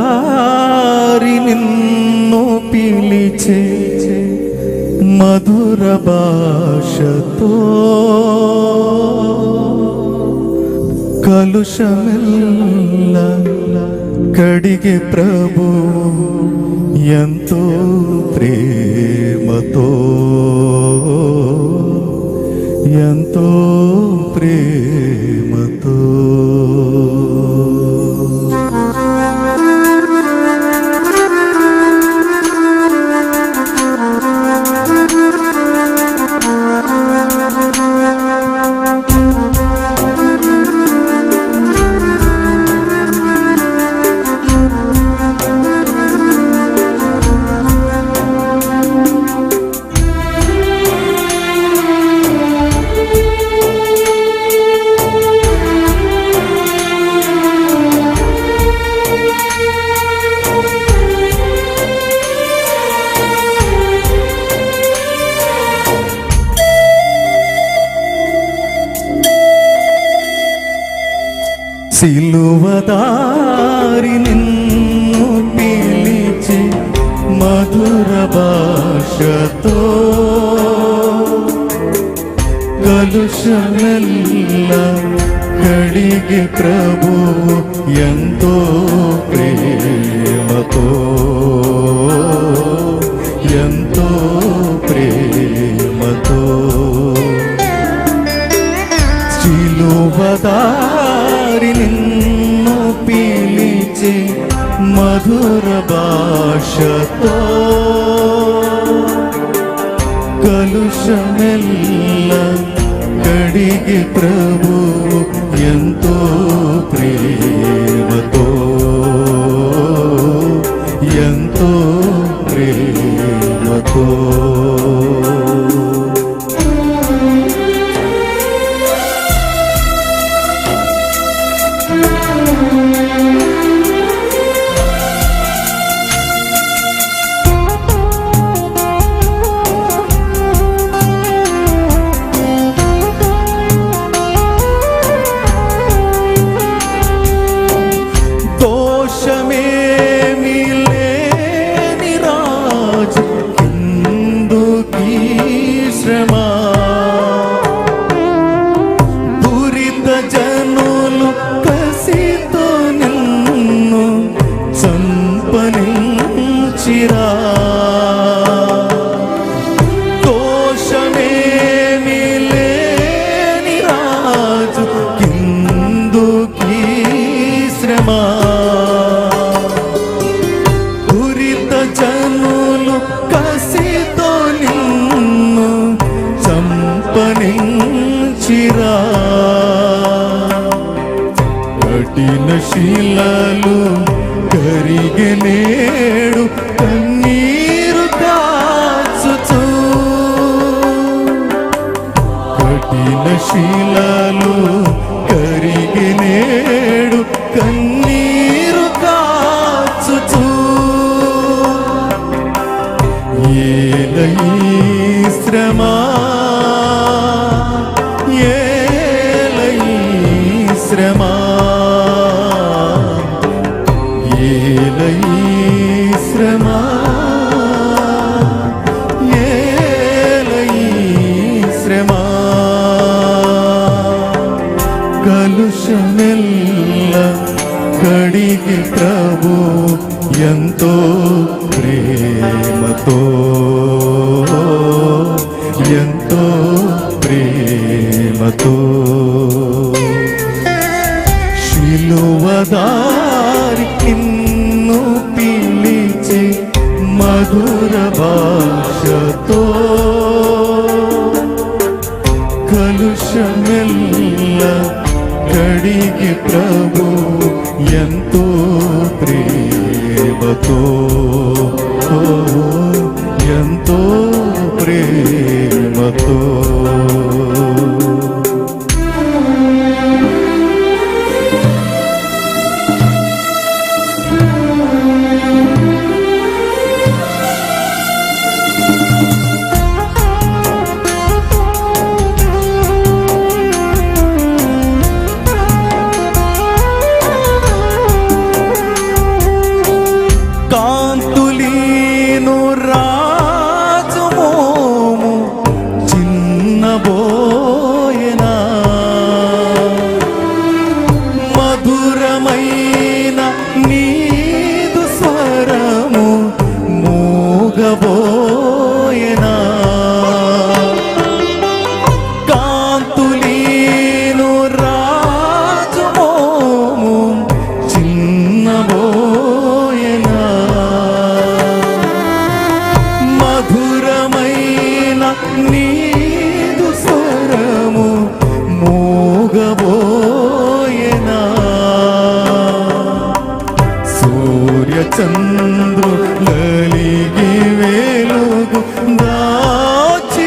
సిలువదారి నిన్ను పిలిచే మధుర భాషతో కలుషమెల్ల కడిగే ప్రభు ఎంతో ప్రేమతో ఎంతో ప్రేమతో. సిలువదారి నిన్ను పిలిచి మధుర భాషతో కలుషమెల్ల కడిగే ప్రభు ఎంతో ప్రేమతో ఎంతో ప్రేమతో. సిలువదారి నిన్ను పిలిచి మధుర భాషతో కలుషమెల్ల కడిగే ప్రభు ఎంతో ప్రేమతో ఎంతో ప్రేమతో. దోషమేమి లేని రాజు కిందుకి శ్రమ దురిత జనులు కసితో నిన్ను చంపనించిరా. కఠిన శిలలు కరిగెనేడు కన్నీరు కాచుచు కఠిన శిలలు కరిగెనేడు కన్నీరు కాచుచు ఏలై శ్రమ ఏలై శ్రమ ఏలై శ్రమ ఏలై శ్రమ. కలుషమెల్ల కడిగే ప్రభు ఎంతో ప్రేమతో ఎంతో ప్రేమతో. సిలువదారి నిన్ను పిలిచి మధుర భాషతో కలుషమెల్ల కడిగే ప్రభు ఎంతో ప్రేమతో ఎంతో ప్రేమతో. చిన్నబోయెనా మధురమైన నీదు స్వరము మూగబోయెనా కాంతులీను రాజమోము చిన్నబోయెనా మధురమైన నీదు స్వరము మూగబోయెనా సూర్యచంద్రులలిగి వెలుగు దాచివేసిరా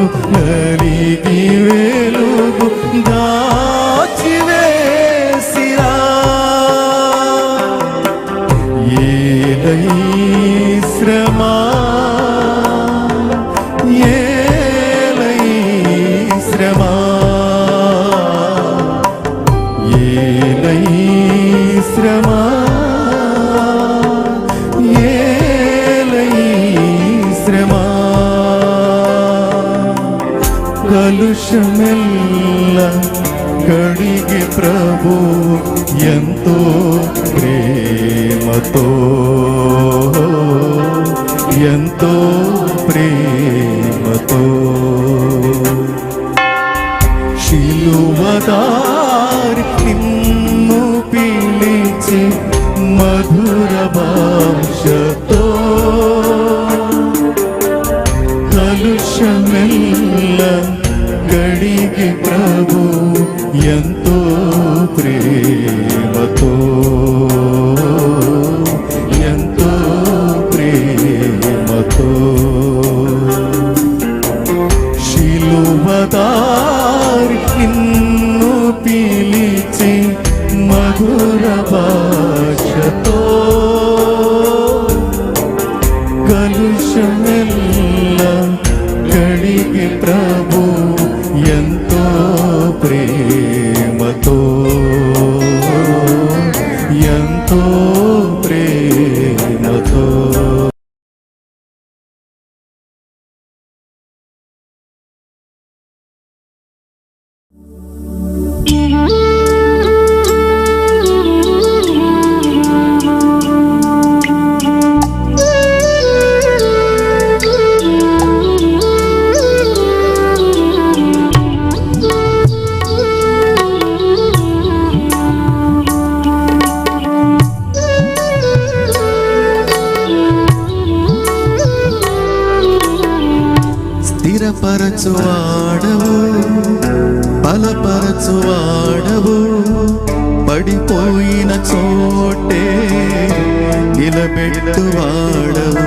సూర్యచంద్రులలిగి వెలుగు దాచివేసిరా ఏలై శ్రమా ఏలై శ్రమా ఏలై శ్రమా ఏలై శ్రమా కలుషమెల్ల కడిగి ప్రభు ఎంతో ప్రేమతో ఎంతో ప్రేమతో శిలువదారి నిన్ను పిలిచి మధుర భాషతో కలుషమెల్ల గడిగి ప్రభు ఎంతో ప్రేమతో ఎంతో ప్రేమతో శిలువదారి నిన్ను పిలిచి మధుర భాషతో కలుషమెల్ల కడిగి ప్రభు ఎంతో ప్రేమతో ఎంతో ప్రేమతో స్థిరపరచువాడవు బలపరచువాడవు పడిపోయిన చోటే నిలబెట్టువాడవు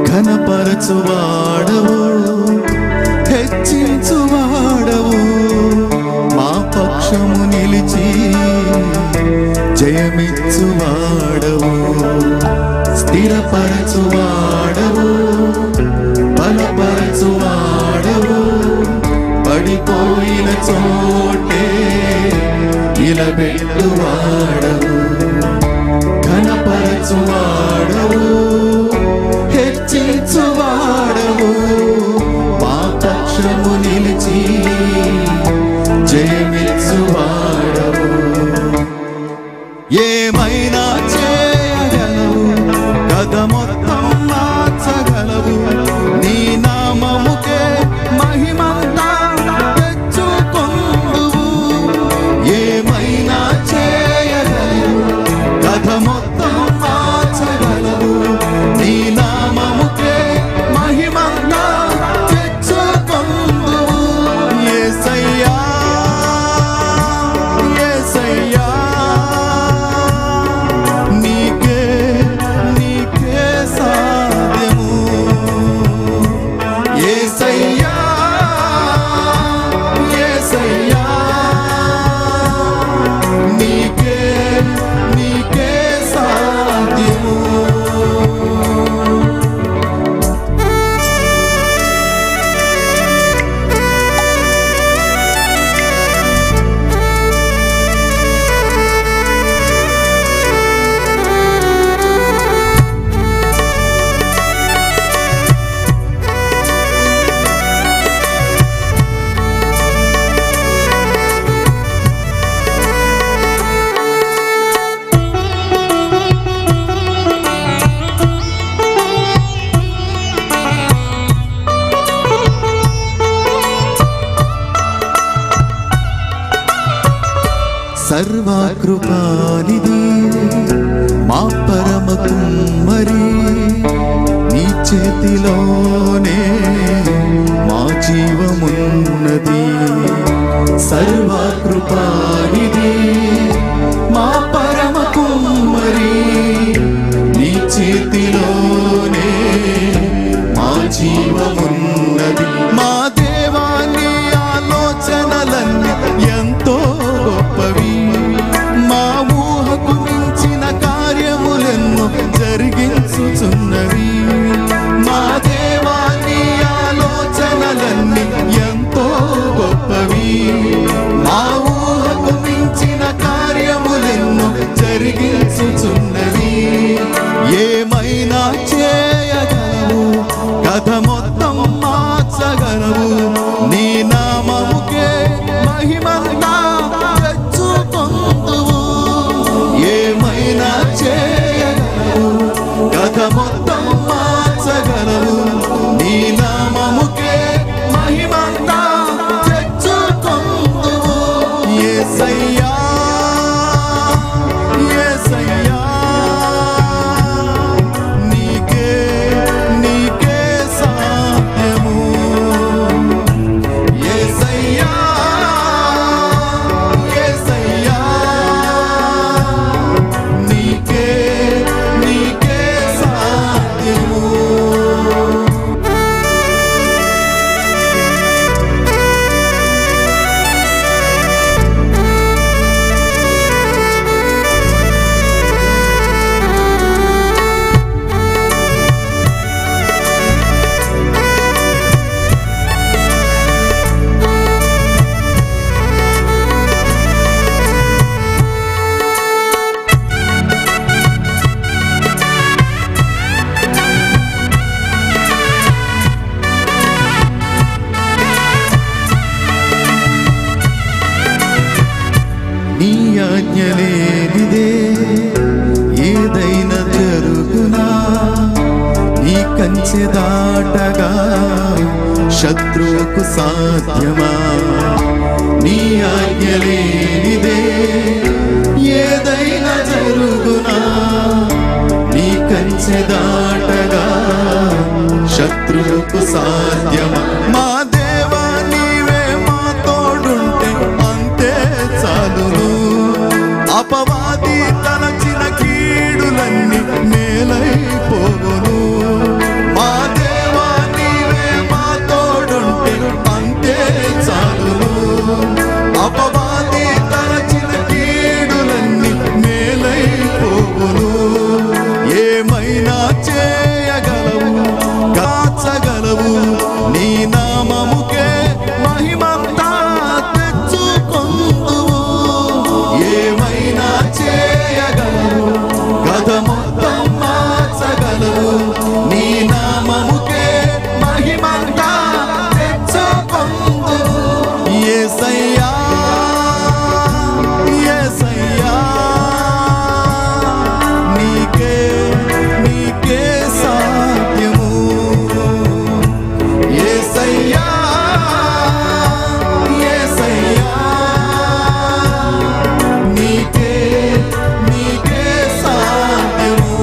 ఘనపరచువాడవు హెచ్చించువాడవు మా పక్షము నిలిచి జయమిచ్చువాడవు స్థిరపరచువాడవు బలపరచువాడవు పడిపోయిన చోటే నిలబెట్టువాడవు ఘనపరచువాడవు హెచ్చించువాడవు మా పక్షము నిలిచి జయమిచ్చువాడవు ఏమైనా చేయగలవు కథ మొత్తం మార్చగలవు నీ నామముకే మహిమంతా తెచ్చుకొందువు ఏమైనా చేయగలవు కథ మొత్తం మార్చగలవు నీ నామముకే మహిమంతా తెచ్చుకొందువు యేసయ్యా యేసయ్యా నీకే నీకే చేతిలోనే మా జీవమున్నది. సర్వకృపానిధి మా పరమ కుమ్మరి, నీ చేతిలోనే మా జీవమున్నది. మా దేవాన్ని ఆలోచనలన్నీ ఎంతో గొప్పవి, మా ఊహకు మించిన కార్యములెన్నో జరిగించుచున్నవి. మా దేవాన్ని ఆలోచనలన్నీ ఎంతో గొప్పవి, మా ఊహకు మించిన కార్యములెన్నో జరిగించుచున్నవి. ఏమైనా చేయగలవు, కథ మొత్తం మార్చగలవు. నీ నామముకే మహిమంతా తెచ్చుకొందువు. ఏమైనా చేయగలవు, కథ మొత్తం మార్చగలవు. నీ నామముకే మహిమంతా తెచ్చుకొందువు. యేసయ్యా యేసయ్యా, నీకే నీకే సాధ్యము. యేసయ్యా యేసయ్యా, నీకే నీకే సాధ్యము. నీ ఆజ్ఞ లేనిదే ఏదైనా జరుగునా, నీ కంచె దాటగా శత్రువుకు సాధ్యమా. నీ ఆజ్ఞ లేనిదే ఏదైనా జరుగునా, నీ కంచె దాటగా శత్రువుకు సాధ్యమా. మా దేవా నీవే మా తోడుంటే అంతే చాలును. అపవాది తలచిన కీడులన్నీ మేలైపోవును. మా దేవా నీవే మా తోడుంటే అంతే చాలును. అపవాది తలచిన కీడులన్నీ మేలైపోవును. ఏమైనా చేయగలవు, కాచగలవు. నీ నామముకే మహిమంతా తెచ్చుకొందువు. ఏమైనా చేయగలవు, కథ మొత్తం మార్చగలవు. నీ నామముకే మహిమంతా తెచ్చుకొందువు. యేసయ్యా యేసయ్యా, నీకే నీకే సాధ్యము. యేసయ్యా యేసయ్యా, నీకే నీకే సాధ్యము.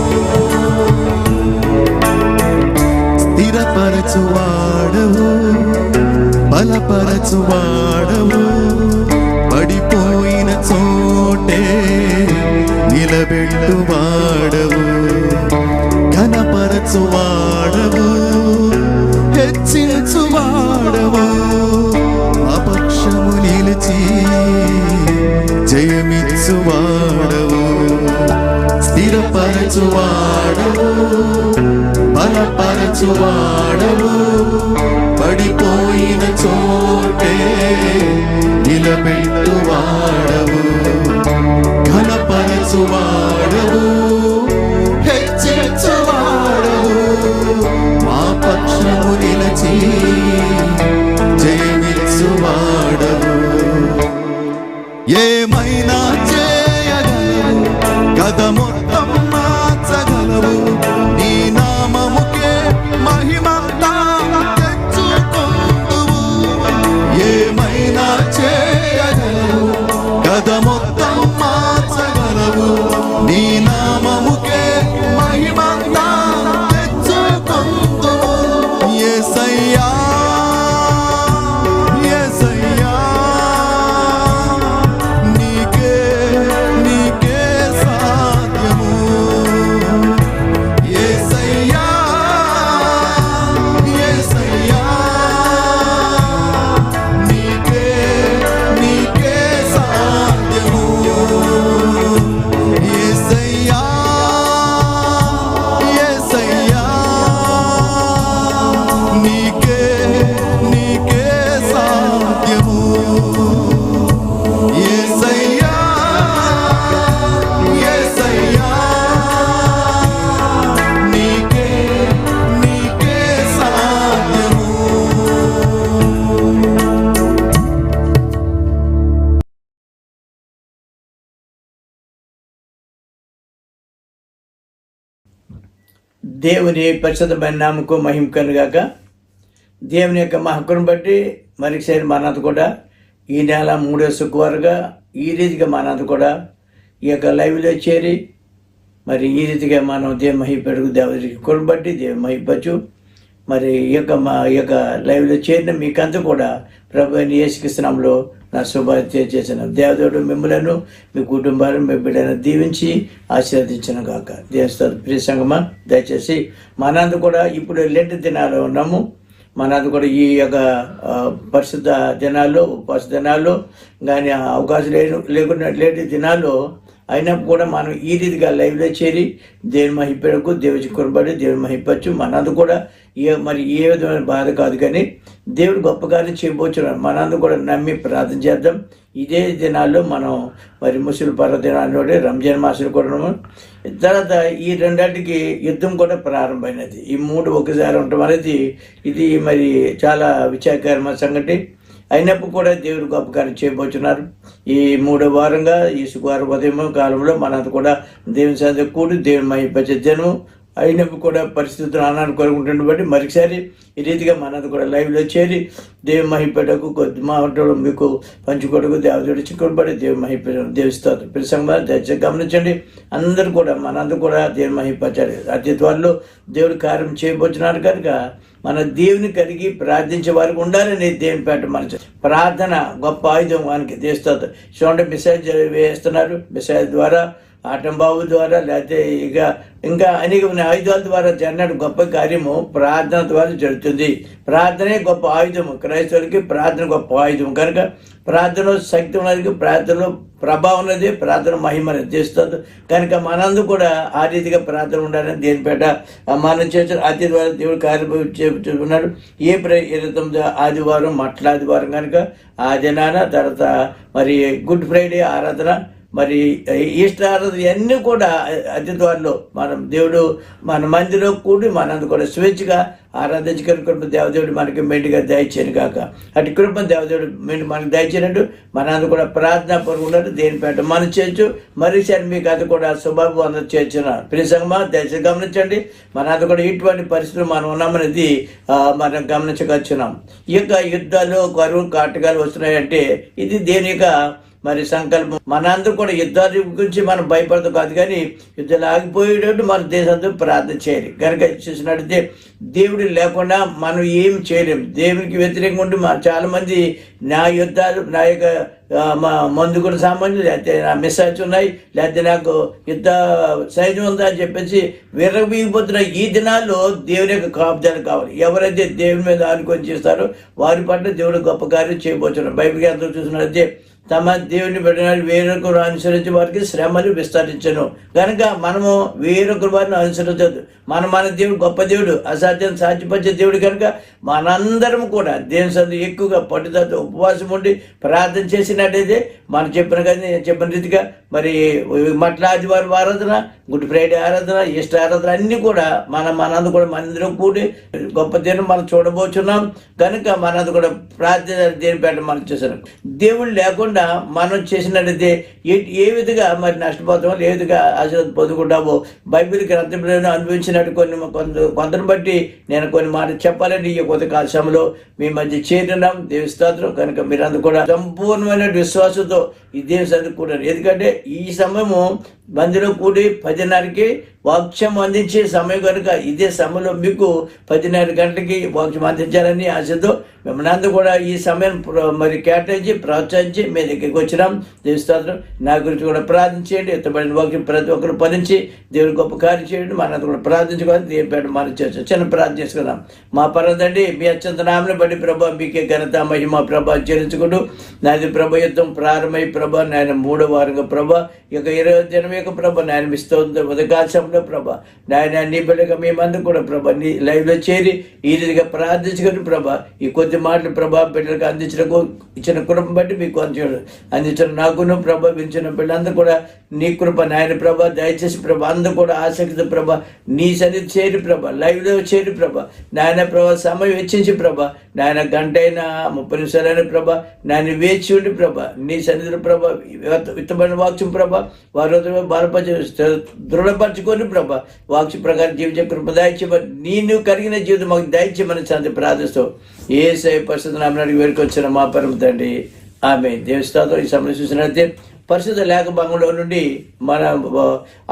స్థిరపరచువాడవు, బలపరచువాడవు. పడిపోయిన చోటే నిలబెట్టువాడవు. ఘనపరచువాడవు, హెచ్చించువాడవు. అపక్షము నిలిచి జయమిచ్చువాడవు. స్థిరపరచువాడవు, బలపరచువాడవు. పడిపోయిన చోటే నిలబెట్టువాడవు. ఘనపరచువాడవు, హెచ్చించువాడవు. మా పక్షము నిలిచి జయమిచ్చువాడవు. ఏమైనా చేయగలవు, కథ మొత్తం మార్చగలవు. నీ నామముకే మహిమంతా తెచ్చుకొందువు. ఏమైనా చేయగలవు, కథ మొత్తం మార్చగలవు. నీ నామ దేవుని పరిశుద్ధమైన నామకు మహిమ కలుగాక. దేవుని యొక్క మహక్కును బట్టి మరొకసారి మనంత కూడా ఈ నెల 3వ శుక్రవారంగా ఈ రీతిగా మనంత కూడా ఈ యొక్క లైవ్లో చేరి మరి ఈ రీతిగా మనం దేవుని మహిపడుకు దేవుడికి కొను బట్టి దేవుని మహిపచ్చు. మరి ఈ యొక్క లైవ్లో చేరిన మీకంతా కూడా ప్రభు అయిన యేసుక్రీస్తు నామములో నా శుభాలు తెలియజేసిన దేవుడు మిమ్మలను మీ కుటుంబాలను మీ బిడ్డను దీవించి ఆశీర్వదించను గాక. దేవస్థాన ప్రియ సంగమా, దయచేసి మనందు కూడా ఇప్పుడు లెంట్ దినాలు ఉన్నాము. మనందు కూడా ఈ యొక్క పరిశుద్ధ దినాల్లో ఉపవాస దినాల్లో కానీ అవకాశం లేకుండా లేని దినాల్లో అయినప్పుడు కూడా మనం ఈ రీతిగా లైవ్లో చేరి దేవుని మహిపడకు దేవుడి కొనబడి దేవుని మహిపచ్చు. మనందు కూడా ఏ విధమైన బాధ కాదు, కానీ దేవుడు గొప్ప కార్యం చేయబోచున్నాడు. మనందు కూడా నమ్మి ప్రార్థన చేద్దాం. ఇదే దినాల్లో మనం మరి ముస్లిం పర్వదినాలు రంజాన్ మాసాలు కూడా తర్వాత ఈ రెండింటికి యుద్ధం కూడా ప్రారంభమైనది. ఈ 3 ఒకసారి ఉండటం అనేది ఇది మరి చాలా విచారకరమైన సంగతి. అయినప్పుడు కూడా దేవుడు గొప్ప కార్యం చేయబోతున్నారు. ఈ 3వ వారంగా ఈ శుక్రవారం ఉదయం కాలంలో మనంత కూడా దేవుని సంత కూడి దేవుని మహిపరిచే దినం అయినప్పుడు కూడా పరిస్థితులు ఆనందం కోరుకుంటున్న బట్టి మరొకసారి ఈ రీతిగా మనంత కూడా లైవ్లో చేరి దేవుని మహిపడకు కొద్ది మాటలు మీకు పంచుకోవడానికి దేవుడు చిక్కుబడి దేవుని మహిప దేవిస్తారు. ప్రసంగా దయచేసి గమనించండి. అందరూ కూడా మనందరూ కూడా దేవుని మహిపరచాలి. అతి త్వరలో దేవుడు కార్యం చేయబోతున్నారు కనుక మన దేవుని కలిగి ప్రార్థించే వారికి ఉండాలని దేవుని పేట మన ప్రార్థన గొప్ప ఆయుధం వానికి తీస్తుంది. చూడండి, మెసేజ్ వేస్తున్నారు. మెసేజ్ ద్వారా ఆటంబాబు ద్వారా లేకపోతే ఇంకా అనేక ఆయుధాల ద్వారా జరిగిన గొప్ప కార్యము ప్రార్థన ద్వారా జరుగుతుంది. ప్రార్థనే గొప్ప ఆయుధము. క్రైస్తవులకి ప్రార్థన గొప్ప ఆయుధం కనుక ప్రార్థనలో శక్తి ఉన్నది, ప్రార్థనలో ప్రభావం ఉన్నది, ప్రార్థన మహిమ నిర్దేశిస్తుంది కనుక మనందు కూడా ఆ రీతిగా ప్రార్థన ఉండాలని దేనిపేట మనం చేసిన అతి ద్వారా దేవుడు కార్యం చెబుతున్నాడు. 29 ఆదివారం మట్ల ఆదివారం కనుక ఆ దినాన తర్వాత మరి గుడ్ ఫ్రైడే ఆరాధన, మరి ఈస్టర్ ఆరాధన ఇవన్నీ కూడా అతి త్వరలో మనం దేవుడు మన మందిలో కూడి మనందు కూడా స్వేచ్ఛగా ఆరాధించుకుని కృప దేవదేవుడు మనకి మెండుగా దయచేయను కాక. అటు కృప దేవదేవుడు మెండు మనకు దయచేయనట్టు మనందు కూడా ప్రార్థన పరుగున్నట్టు దేనిపేట మనం చేయొచ్చు. మరోసారి మీకు అది కూడా శుభాబు అందరూ చేర్చిన ప్రియ సంగమా, దయచేసి గమనించండి. మనందు కూడా ఇటువంటి పరిస్థితులు మనం ఉన్నామనేది మనం గమనించగలుగుతున్నాం. ఈ యొక్క యుద్ధాలు కరువు కాటకాలు వస్తున్నాయంటే ఇది దేని యొక్క మరి సంకల్పం. మనందరూ కూడా యుద్ధాల గురించి మనం భయపడదు కాదు, కానీ యుద్ధాలు ఆగిపోయేటట్టు మన దేశంతో ప్రార్థన చేయాలి. కనుక చూసినట్టయితే దేవుడు లేకుండా మనం ఏం చేయలేము. దేవునికి వ్యతిరేకంగా ఉండి చాలా మంది నా యుద్ధాలు నా యొక్క మందు కూడా సామాన్యులు లేకపోతే నా మెసేజ్ ఉన్నాయి లేకపోతే నాకు యుద్ధ సైన్యం ఉందా అని చెప్పేసి విర్రబీగిపోతున్న ఈ దినాల్లో దేవుని యొక్క కాపుదలు కావాలి. ఎవరైతే దేవుని మీద ఆనుకొని చేస్తారో వారి పట్ల దేవుడు గొప్ప కార్యం చేయబోతున్నారు. బైబిల్ అందరూ చూసినట్లయితే తమ దేవుని బిడ్డలు వేరొకరు అనుసరించే వారికి శ్రమలు విస్తరించను. కనుక మనము వేరొకరు వారిని అనుసరించదు. మన దేవుడు గొప్ప దేవుడు, అసాధ్యం సాధ్యపరిచే దేవుడు కనుక మనందరం కూడా దేవుని సందు ఎక్కువగా పట్టుదలతో ఉపవాసం ఉండి ప్రార్థన చేసినట్టయితే మనం చెప్పిన రీతిగా మరి మట్ల ఆదివారం ఆరాధన, గుడ్ ఫ్రైడే ఆరాధన, ఈస్టర్ ఆరాధన అన్నీ కూడా మనందరూ కూడా మనందరం కూడి గొప్ప దేవుని మనం చూడబోతున్నాం. కనుక మనందరూ కూడా ప్రార్థన దేనిపేట మనం చేశారు. దేవుడు లేకుండా మనం చేసినట్టయితే ఏ విధంగా మరి నష్టపోతామో, ఏ విధంగా ఆశీర్వాదం పొందుకుంటామో బైబిల్ గ్రంథంలో అనుభవించినట్టు కొందరిని బట్టి నేను కొన్ని మాటలు చెప్పాలని ఈ కొత్త కాలంలో మీ మధ్య చేరినాం. దేవస్థాత్రం కనుక మీరందరూ కూడా సంపూర్ణమైన విశ్వాసంతో ఈ దేవుని చదువుకుంటారు. ఎందుకంటే ఈ సమయము మందిలో కూడి 10:30కి వాక్యం అందించే సమయం కనుక ఇదే సమయంలో మీకు 10:30 గంటలకి వాక్యం అందించాలని ఆశతో మిమ్మల్ని అందరూ కూడా ఈ సమయం మరి కేటాయించి ప్రోత్సహించి మీ దగ్గరికి వచ్చినాం. దేవస్థాత్రం నా గురించి కూడా ప్రార్థించేయండి. ఎత్తబడిన వాక్యం ప్రతి ఒక్కరు ఫలించి దేవుని గొప్ప కార్యం చేయండి. మనంతా కూడా ప్రార్థించుకోవాలి. దేవుని మనం చేస్తాం. చిన్న ప్రార్థన చేసుకుందాం. మా పరదండి మీ అత్యంత నామని బట్టి ప్రభా మీకే ఘనత మహిమ ప్రభా చెల్లించుకుంటూ నాది ప్రభ యుద్ధం ప్రారంభమై ప్రభా నాయన 3వ వారంగా ప్రభా ఈ యొక్క 20వ దినం యొక్క ప్రభా నాయన మిస్తోంది ఉదయకాశంలో ప్రభా నాయన నీ బిడ్డగా మేమందరూ కూడా ప్రభా నీ లైవ్లో చేరి ఈ రీతిగా ప్రార్థించుకుని ప్రభా ఈ కొద్ది మాటలు ప్రభా బిడ్డలకు ఇచ్చిన కృపను బట్టి మీకు అందించిన నాకును ప్రభా వించిన బిడ్డలందరూ కూడా నీ కృప నాయన ప్రభా దయచేసి ప్రభా అందరూ కూడా ఆసక్తి ప్రభా నీ సన్నిధి చేరి ప్రభా లైవ్లో చేరి ప్రభా నాయన ప్రభా సమయం వెచ్చించి ప్రభా నాయన గంట అయినా 30 నిమిషాలైన ప్రభా నాయన వేచి ఉండి ప్రభా నీ సన్నిధిలో ప్రభా విత్తబడిన వాక్యం ప్రభా వారు బలపరచు, దృఢపరచుకొని ప్రభా వాక్య ప్రకారం జీవించే కృప దయచేయమని, నేను కలిగిన జీవితం మాకు దయచేయమని సంత ప్రార్థిస్తూ యేసయ్య పరిశుద్ధ నామమున వేడుకొచ్చిన మా పరమ తండ్రి ఆమేన్. దేవుని స్తోత్రం. ఈ సమయం చూసినట్లయితే పరిశుద్ధ లేఖ భాగంలో నుండి మన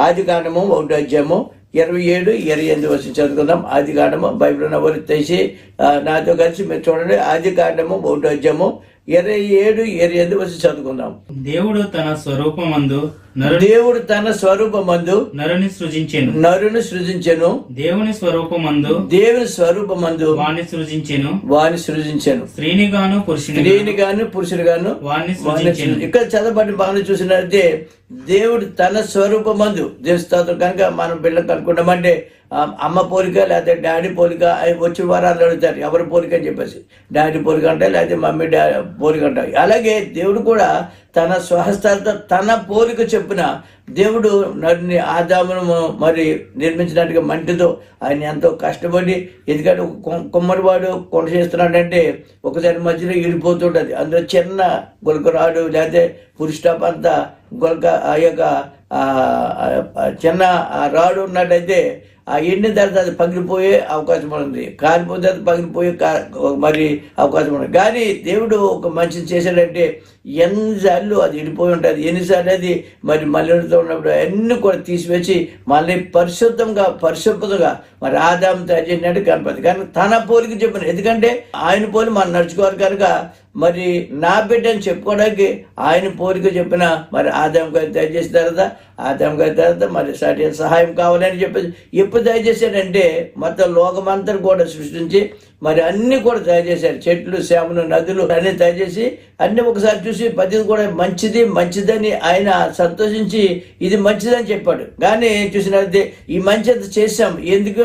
ఆది కాండము 1వ అధ్యాయము 27, 28 చదువుకుందాం. ఆది కాండము బైబిల్ ఎవరు తెసి నాతో కలిసి మీరు చూడండి. ఆది కాండము 1వ అధ్యాయము 27, 28 చదువుకుందాం. దేవుడు తన స్వరూపమందు నరుని సృజించెను. దేవుని స్వరూపమందు వాణ్ణి సృజించెను. స్త్రీని గాను పురుషునిగాను వాణ్ణి సృజించెను. ఇక్కడ చదవబడిన బాగా చూసినట్లయితే దేవుడు తన స్వరూపమందు దేవస్థాతం కనుక మనం పిల్లలకు అనుకున్నామంటే అమ్మ పోలిక లేకపోతే డాడీ పోలిక వచ్చి వారాలు అడుగుతారు ఎవరి పోలిక అని చెప్పేసి. డాడీ పోలిక అంటారు, లేకపోతే మమ్మీ పోలిక అంటారు. అలాగే దేవుడు కూడా తన స్వహస్తాలతో తన పోలిక చెప్పున దేవుడు నన్ను ఆదామును మరి నిర్మించినట్టుగా మంటితో ఆయన ఎంతో కష్టపడి, ఎందుకంటే కుమ్మరివాడు కొండ చేస్తున్నాడంటే ఒకసారి మధ్యలో ఇడిపోతుంటుంది. అందులో చిన్న గులకరాడు లేకపోతే పురుషాప్ అంతా గులక ఆ యొక్క చిన్న రాడు ఉన్నట్టయితే ఆ ఎండిన తర్వాత అది పగిలిపోయే అవకాశం ఉంది, కాలిపోతే అది పగిలిపోయే మరి అవకాశం ఉంది. కానీ దేవుడు ఒక మనిషిని చేశాడంటే ఎన్నిసార్లు అది విడిపోయి ఉంటుంది, ఎన్నిసార్లు అది మరి మల్లెలతో ఉన్నప్పుడు అన్ని కూడా తీసివేసి మళ్ళీ పరిశుద్ధంగా మరి ఆదాము తయారు చేసినట్టు కనపడుతుంది. కానీ తన పోలిక చెప్పిన, ఎందుకంటే ఆయన పోలి మనం నడుచుకోవాలి కనుక మరి నా బిడ్డ అని చెప్పుకోవడానికి ఆయన పోలిక చెప్పిన మరి ఆదాము గారు తయారు చేసిన తర్వాత మరి సాటి సహాయం కావాలని చెప్పేసి ఎప్పుడు తయారు చేశాడంటే మొత్తం లోకమంతా కూడా సృష్టించి మరి అన్ని కూడా తయారు చేశారు. చెట్లు, చేమలు, నదులు అన్ని తయారు చేసి అన్ని ఒకసారి చూసి ప్రతిది కూడా మంచిదని ఆయన సంతోషించి ఇది మంచిదని చెప్పాడు. కానీ చూసినట్లయితే ఈ మంచిది చేశాం, ఎందుకు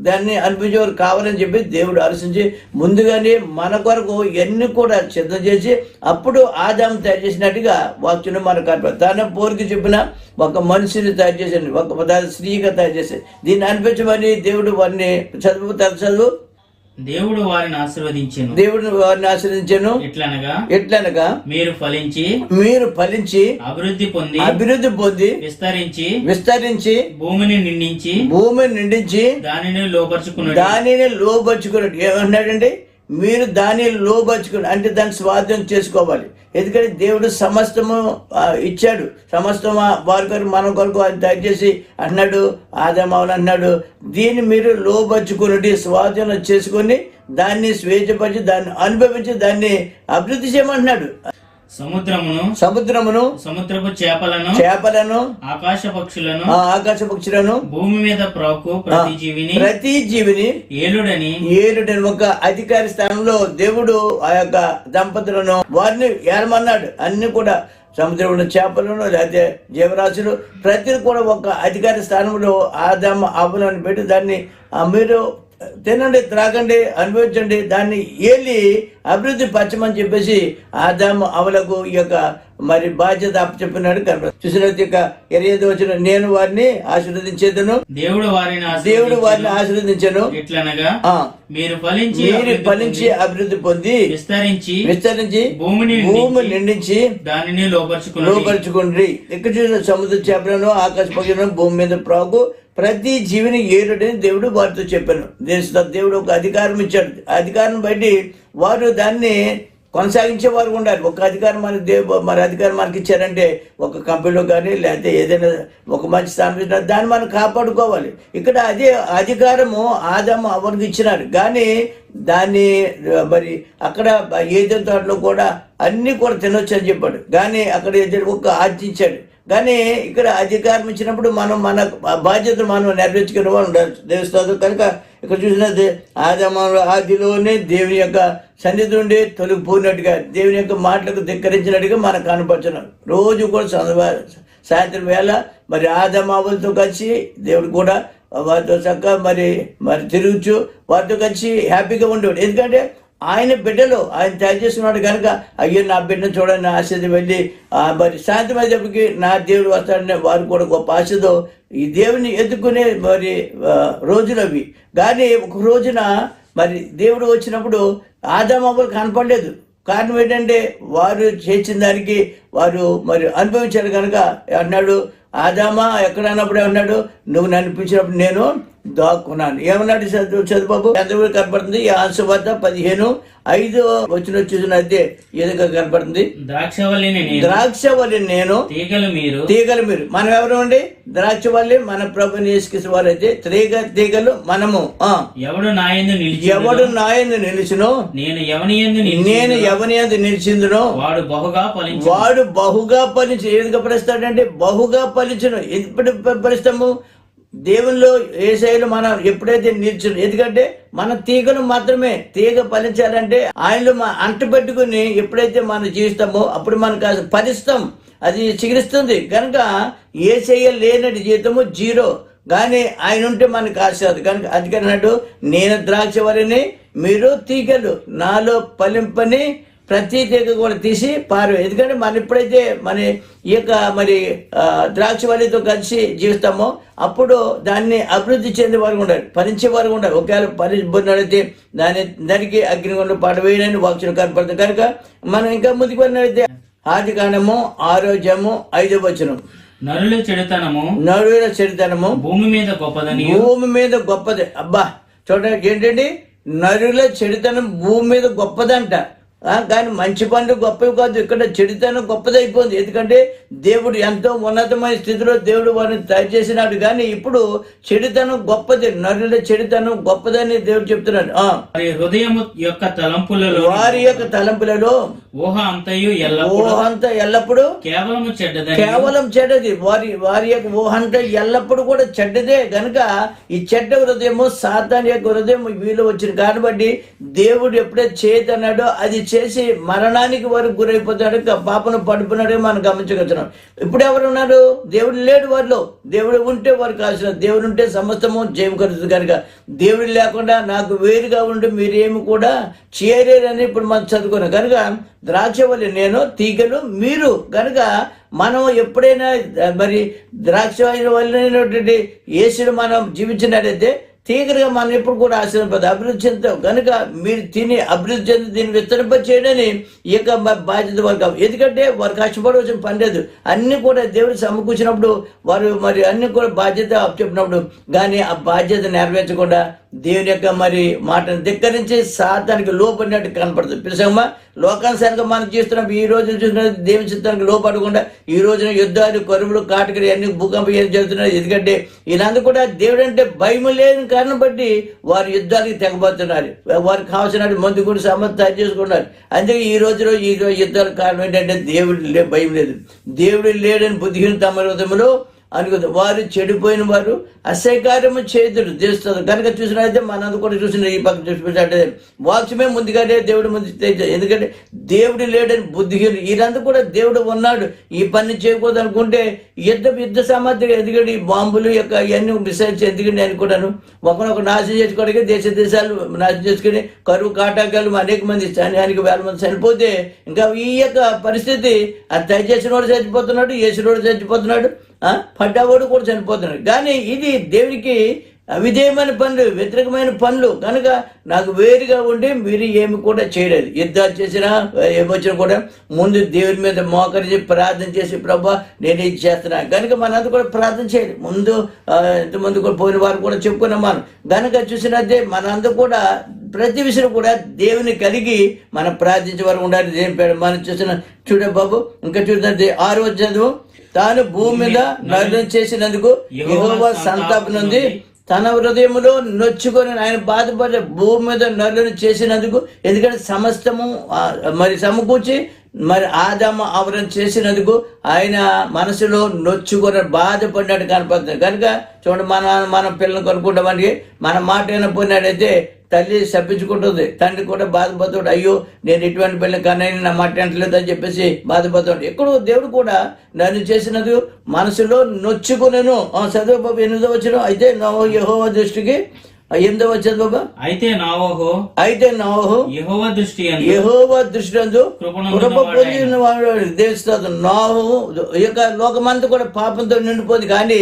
దాన్ని అనిపించేవారు కావాలని చెప్పి దేవుడు ఆలోచించి ముందుగానే మన కొరకు ఎన్ని కూడా సిద్ధం చేసి అప్పుడు ఆదాము తయారు చేసినట్టుగా వాక్యం మనకు కనపడుతుంది. తన పోలిక చెప్పిన ఒక మనిషిని తయారు చేశాను, ఒక స్త్రీగా తయారు చేశాను. దీన్ని అనిపించమని దేవుడు వారిని చదువు దేవుడు వారిని ఆశీర్వదించెను. ఎట్లనగా మీరు ఫలించి అభివృద్ధి పొంది విస్తరించి భూమిని నిండించి దానిని లోపరుచుకున్నాడు. ఏమన్నాడండి? మీరు దాన్ని లోపరుచుకుని అంటే దాన్ని స్వాధీనం చేసుకోవాలి. ఎందుకంటే దేవుడు సమస్తము ఇచ్చాడు, సమస్తం వారి కొరకు మన కొరకు అది దయచేసి అన్నాడు, ఆదామవును అన్నాడు. దీన్ని మీరు లోపరుచుకుని స్వాధీనం చేసుకొని దాన్ని స్వేచ్ఛపరిచి దాన్ని అనుభవించి దాన్ని అభివృద్ధి చేయమంటున్నాడు. సముద్రమును సముద్రపు చేపలను ఆకాశ పక్షులను భూమి మీద ప్రాకు ప్రతి జీవిని ఏలుడని ఒక అధికారి స్థానంలో దేవుడు ఆ యొక్క దంపతులను వారిని ఏలమన్నాడు. అన్ని కూడా సముద్రంలో చేపలను లేకపోతే జీవరాశులు ప్రతి కూడా ఒక అధికారి స్థానంలో ఆదాము అవ్వలను పెట్టి దాన్ని మీరు తినండి, త్రాగండి, అనుభవించండి, దాన్ని ఏలి అభివృద్ధి పరచమని చెప్పేసి ఆదాము అవలకు ఈ యొక్క మరి బాధ్యత అప్పచెప్పినాడు కనపడు. చూసినట్టు 25 వచ్చిన నేను వారిని ఆశీర్వదించేదను. దేవుడు వారిని ఆశీర్వదించను. మీరు ఫలించి అభివృద్ధి పొంది విస్తరించి భూమిని నిండించి దానిని లోపరుచుకోండి. ఇక్కడ చూసిన సముద్ర చేపలను ఆకాశ పక్షులను భూమి మీద ప్రాకు ప్రతి జీవిని ఏరుడని దేవుడు వారితో చెప్పాను. దేవుడు ఒక అధికారం ఇచ్చాడు. అధికారం బట్టి వారు దాన్ని కొనసాగించే వారు ఉండాలి. ఒక అధికారం మరి అధికారం మనకి ఇచ్చారంటే ఒక కంపెనీలో కానీ లేకపోతే ఏదైనా ఒక మంచి స్థానం దాన్ని మనం కాపాడుకోవాలి. ఇక్కడ అదే అధికారము ఆదాము అవరికి ఇచ్చినారు. కానీ దాన్ని మరి అక్కడ ఏదైనా తోటలో కూడా అన్ని కూడా తినొచ్చు అని చెప్పాడు. కానీ అక్కడ ఒక ఆర్జించాడు. కానీ ఇక్కడ అధికారం ఇచ్చినప్పుడు మనం మన బాధ్యతను మనం నెరవేర్చుకునే వాళ్ళు ఉండాలి. దేవస్థానం కనుక ఇక్కడ చూసినది ఆదిలోనే దేవుని యొక్క సన్నిధి నుండి తొలగిపోయినట్టుగా దేవుని యొక్క మాటలకు ధిక్కరించినట్టుగా మనకు కనపడుతున్నాం. రోజు కూడా సాయంత్రం వేళ మరి ఆదామావులతో కలిసి దేవుడు కూడా వారితో చక్కగా మరి తిరుగుచు వారితో కలిసి హ్యాపీగా ఉండేవాడు. ఎందుకంటే ఆయన బిడ్డలు ఆయన తయారు చేసుకున్నాడు కనుక అయ్యో నా బిడ్డను చూడండి ఆశది వెళ్ళి మరి సాయంత్రం అయ్యేటప్పటికి నా దేవుడు వస్తాడని వారు కూడా గొప్ప ఆశతో ఈ దేవుని ఎత్తుకునే మరి రోజులు అవి. కానీ ఒక రోజున మరి దేవుడు వచ్చినప్పుడు ఆదామవ్వలు కనపడలేదు. కారణం ఏంటంటే వారు చేసిన దానికి వారు మరి అనుభవించారు కనుక అన్నాడు ఆదామా ఎక్కడ అన్నప్పుడు ఏమన్నాడు? నువ్వు నన్ను పిలిచినప్పుడు నేను దాక్కున్నాను. ఏమన్నాడు? చదువు బాబు. ఎంతవరకు కనపడుతుంది? ఈ ఆన్సవార్త 15:5 వచ్చిన చూసినట్టే ఏదో కనపడుతుంది. ద్రాక్షవల్లి నేను, తీగలు మీరు. మనం ఎవరు అండి? ద్రాక్షవల్లి మన ప్రభుని యేసుక్రీస్తు వారు అయితే, తీగలు మనము. ఎవడు నాయందు నిలిచును, నేను ఎవని యందు నిలిచిందునో వాడు బహుగా ఫలించు. ఏదిగా ఫలిస్తాడంటే బహుగా ఫలించును. ఎప్పుడు ఫలిస్తాము? దేవుల్లో యేసయ్యలో మనం ఎప్పుడైతే నిల్చును. ఎందుకంటే మన తీగలు మాత్రమే. తీగ ఫలించాలంటే ఆయనలో అంట పెట్టుకుని ఎప్పుడైతే మనం జీవిస్తామో అప్పుడు మనకు ఫలిస్తాం, అది చిగురిస్తుంది. కనుక యేసయ్య లేనటి జీవితము 0, కానీ ఆయన ఉంటే మనకు ఆశీర్వాదం. కనుక అందుకన్నట్టు నేను ద్రాక్షవల్లిని, మీరు తీగలు, నాలో ఫలింపని ప్రతి తీగ కూడా తీసి పారు. ఎందుకంటే మనం ఎప్పుడైతే మన ఈ యొక్క ద్రాక్షవల్లితో కలిసి జీవిస్తామో అప్పుడు దాన్ని అభివృద్ధి చెందే వారు ఉండాలి, ఫలించే వారు ఉండాలి. ఒకవేళ ఫలించినట్లయితే దానికి అగ్నిగుండం పాట వేయడానికి వాక్యం కనపడుతుంది. కనుక మనం ఇంకా ముందుకు వెళ్ళినట్లయితే ఆదికాండము 6:5 వచనం. నరుల చెడుతనము భూమి మీద గొప్పది. అబ్బా చూడండి ఏంటండి, నరుల చెడుతనం భూమి మీద గొప్పదంట. కానీ మంచి పనులు గొప్పవి కాదు, ఇక్కడ చెడుతనం గొప్పదైపోయింది. ఎందుకంటే దేవుడు ఎంతో ఉన్నతమైన స్థితిలో దేవుడు వారిని తయారు చేసినాడు. కానీ ఇప్పుడు చెడుతనం గొప్పది, నరుల చెడుతనం గొప్పదని దేవుడు చెప్తున్నాడు. హృదయం యొక్క తలంపులలో, వారి యొక్క తలంపులలో ఊహ అంతా ఎల్లప్పుడు కేవలం చెడ్డది. వారి యొక్క ఊహ అంతా ఎల్లప్పుడు కూడా చెడ్డదే. గనుక ఈ చెడ్డ హృదయము సాతాను యొక్క హృదయం వీళ్ళు వచ్చిన కాబట్టి దేవుడు ఎప్పుడైతే చేయదన్నాడో అది చేసి మరణానికి వారు గురైపోతాడు, పాపను పడిపోయినాడే మనం గమనించగలుగుతున్నాం. ఇప్పుడు ఎవరు ఉన్నారు? దేవుడు లేడు వారిలో. దేవుడు ఉంటే వారు కాసిన, దేవుడు ఉంటే సమస్తము జయం కలుగుతుంది. కనుక దేవుడు లేకుండా నాకు వేరుగా ఉండి మీరేమి కూడా చేయలేరని ఇప్పుడు మనం చదువుకున్నాం. కనుక ద్రాక్షవల్లి నేను, తీగలు మీరు. కనుక మనం ఎప్పుడైనా ద్రాక్షవల్లి యేసును మనం జీవించినట్లయితే తీగలుగా మనం ఎప్పుడు కూడా ఆశీర్వాదం అభివృద్ధి చెందుతాం. కనుక మీరు తిని అభివృద్ధి చెంది దీన్ని విస్తరింప చేయడని ఈ యొక్క బాధ్యత వారు. ఎందుకంటే వారు కష్టపడవలసిన పని లేదు. అన్ని కూడా దేవుడు సమకూర్చినప్పుడు వారు అన్ని కూడా బాధ్యత చెప్పినప్పుడు కానీ ఆ బాధ్యత నెరవేర్చకుండా దేవుని యొక్క మాటను ధిక్కరించి సాతానికి లోపడినట్టు కనపడుతుంది. పిలిసమ్మా లోకానుసారంగా మనం చేస్తున్నప్పుడు ఈ రోజు చూసిన దేవుని చిత్తానికి లోపడకుండా ఈ రోజున యుద్ధాలు, కరువులు, కాటకలు అన్ని భూకంపం ఏం జరుగుతున్నాయి. ఎందుకంటే వీళ్ళందరూ కూడా దేవుడు అంటే భయం లేని కారణం బట్టి వారు యుద్ధానికి తెగబోతున్నారు. వారికి కావాల్సిన మందు కూడా సమర్థ తయారు చేసుకున్నారు. అందుకే ఈ రోజు యుద్ధాలకు కారణం ఏంటంటే దేవుడు భయం లేదు. దేవుడు లేడని బుద్ధిహీన తమ హృదయంలో అనుకుంది. వారు చెడిపోయిన వారు అసహ్యకార్యము చేతుడు చేస్తారు. కనుక చూసినట్లయితే మనందు కూడా చూసిన ఈ పక్క చూసినట్టే వాక్యమే ముందుగానే దేవుడు ముందు. ఎందుకంటే దేవుడు లేడని బుద్ధిహీనులు వీరందరూ కూడా దేవుడు ఉన్నాడు, ఈ పని చేయకూడదు అనుకుంటే యుద్ధ సామర్థ్యం. ఎందుకంటే ఈ బాంబులు యొక్క ఇవన్నీ మిసైల్స్ ఎందుకంటే అనుకుంటాను ఒకనొక నాశనం చేసుకోవడానికి దేశాలు నాశనం చేసుకుని కరువు కాటాకాలు అనేక మంది అనేక వేల మంది చనిపోతే ఇంకా ఈ యొక్క పరిస్థితి అది దయచేసిన వాడు చచ్చిపోతున్నాడు, వేసిన వాడు చచ్చిపోతున్నాడు, పడ్డవాడు కూడా చనిపోతున్నాడు. కానీ ఇది దేవునికి అవిధేయమైన పనులు, వ్యతిరేకమైన పనులు. కనుక నాకు వేరుగా ఉండి మీరు ఏమి కూడా చేయలేదు. యుద్ధాలు చేసినా ఏమొచ్చినా కూడా ముందు దేవుని మీద మోకరించి ప్రార్థన చేసి ప్రభా నేను ఇది చేస్తున్నా. కనుక మనంతా కూడా ప్రార్థన చేయాలి. ఇంతమంది కూడా పోయిన వారు కూడా చెప్పుకున్నాం మనం. కనుక చూసినట్టే మనందరూ కూడా ప్రతి విషయం కూడా దేవుని కలిగి మనం ప్రార్థించే వారు ఉండాలి. దేవుని మనం చూసిన చూడ బాబు ఇంకా చూసినట్టే 6వ చదువు. తాను భూమి మీద నరులను చేసినందుకు యెహోవా సంతాపం ఉంది, తన హృదయములో నొచ్చుకొని ఆయన బాధపడే భూమి మీద నరులను చేసినందుకు. ఎందుకంటే సమస్తము సమకూర్చి ఆదాము ఆవరణ చేసినందుకు ఆయన మనసులో నొచ్చుకొని బాధపడినట్టు కనపడుతుంది. కనుక చూడండి మన పిల్లలు కొనుక్కుంటామని మన మాట వినపోయినట్టయితే తల్లి శప్పించుకుంటుంది, తండ్రి కూడా బాధపడుతాడు. అయ్యో నేను ఇటువంటి పిల్లలు కనైనా నా మాట అంటలేదు అని చెప్పేసి బాధపడుతాడు. ఎక్కడో దేవుడు కూడా నన్ను చేసినది మనసులో నొచ్చుకునేను. చదువు బాబు 8వ వచనం. అయితే యెహోవా దృష్టికి 8వ వచనం బాబా. అయితే నోవహు యెహోవా దృష్టి యందు కృప పొందిన వాడు దేవస్తాడు. నోవహు ఈ యొక్క లోకమంతా కూడా పాపంతో నిండిపోయింది. కానీ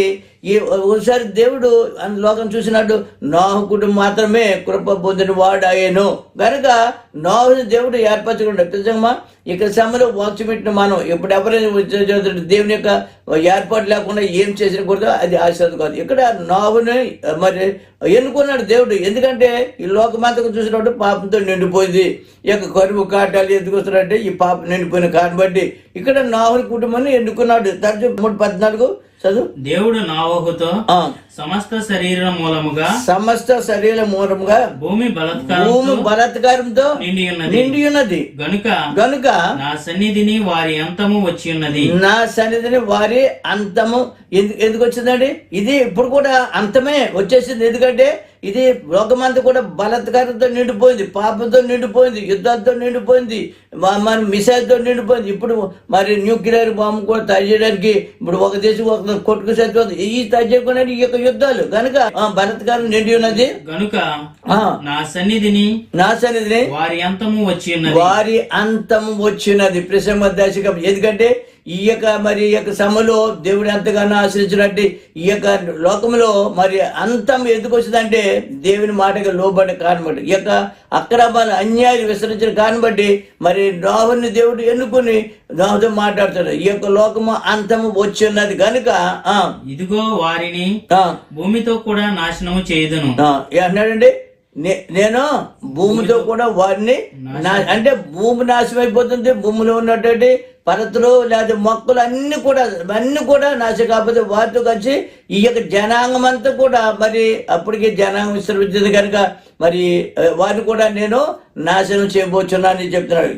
ఒకసారి దేవుడు లోకం చూసినట్టు నోహు కుటుంబం మాత్రమే కృప పొందిన వాడు అయ్యాను కనుక నోహుని దేవుడు ఏర్పరచుకుంటాడు. నిజంగా ఇక్కడ సమయంలో వాక్యమిట్టిన మనం ఇప్పుడు ఎవరైనా దేవుని యొక్క ఏర్పాటు లేకుండా ఏం చేసిన కూడా అది ఆశీర్వాదం కాదు. ఇక్కడ నోహుని మరి ఎన్నుకున్నాడు దేవుడు. ఎందుకంటే ఈ లోకమంతకు చూసినప్పుడు పాపంతో నిండిపోయింది. ఈ యొక్క కరువు కాటాలు ఎందుకు వస్తున్నారంటే ఈ పాపం నిండిపోయిన కారణం బట్టి ఇక్కడ నోహుని కుటుంబాన్ని ఎన్నుకున్నాడు. తరచు 3:14 చదువు. దేవుడు నోవహుతో సమస్త శరీరం మూలముగా భూమి బలాత్కారంతో నిండి ఉన్నది గనుక నా సన్నిధిని వారి అంతము వారి అంతము ఎందుకు వచ్చిందండి? ఇది ఇప్పుడు కూడా అంతమే వచ్చేసింది. ఎందుకంటే ఇది లోకమంతా కూడా బలాత్కారంతో నిండిపోయింది, పాపంతో నిండిపోయింది, యుద్ధాలతో నిండిపోయింది, మన మిసైల్తో నిండిపోయింది. ఇప్పుడు మరి న్యూక్లియర్ బాంబు కూడా తయారు చేయడానికి ఇప్పుడు ఒక దేశం ఒక కొట్టుకు సరిపోతుంది. ఈ తయారు చేయడానికి ఈ యొక్క యుద్ధాలు కనుక బలాత్కారం నిండి ఉన్నది కనుక నా సన్నిధిని వారి అంతము వచ్చినది ప్రసమదశకం. ఎందుకంటే ఈ యొక్క సమయంలో దేవుడు ఎంతగానో ఆశ్రయించినట్టు ఈ యొక్క లోకంలో మరి అంతం ఎందుకు వచ్చిందంటే దేవుని మాటగా లోబడిన కారణం బట్టి, ఈ యొక్క అక్రమాలు అన్యాయాలు విస్తరించిన కారణం బట్టి మరి నోహుని దేవుడు ఎన్నుకుని నోహుతో మాట్లాడుతాడు. ఈ యొక్క లోకము అంతము వచ్చి ఉన్నది కనుక ఇదిగో వారిని భూమితో కూడా నాశనము చేయదును అన్నాడండి. నేను భూమితో కూడా వారిని అంటే భూమి నాశనం అయిపోతుంది. భూమిలో ఉన్నటువంటి పరతులు లేదా మొక్కలు అన్ని కూడా నాశనం కాకపోతే వారితో కలిసి ఈ యొక్క జనాంగం అంతా కూడా మరి అప్పటికి జనాంగం విస్తరించింది కనుక మరి వారిని కూడా నేను నాశనం చేయబోచున్నానని చెప్తున్నాడు.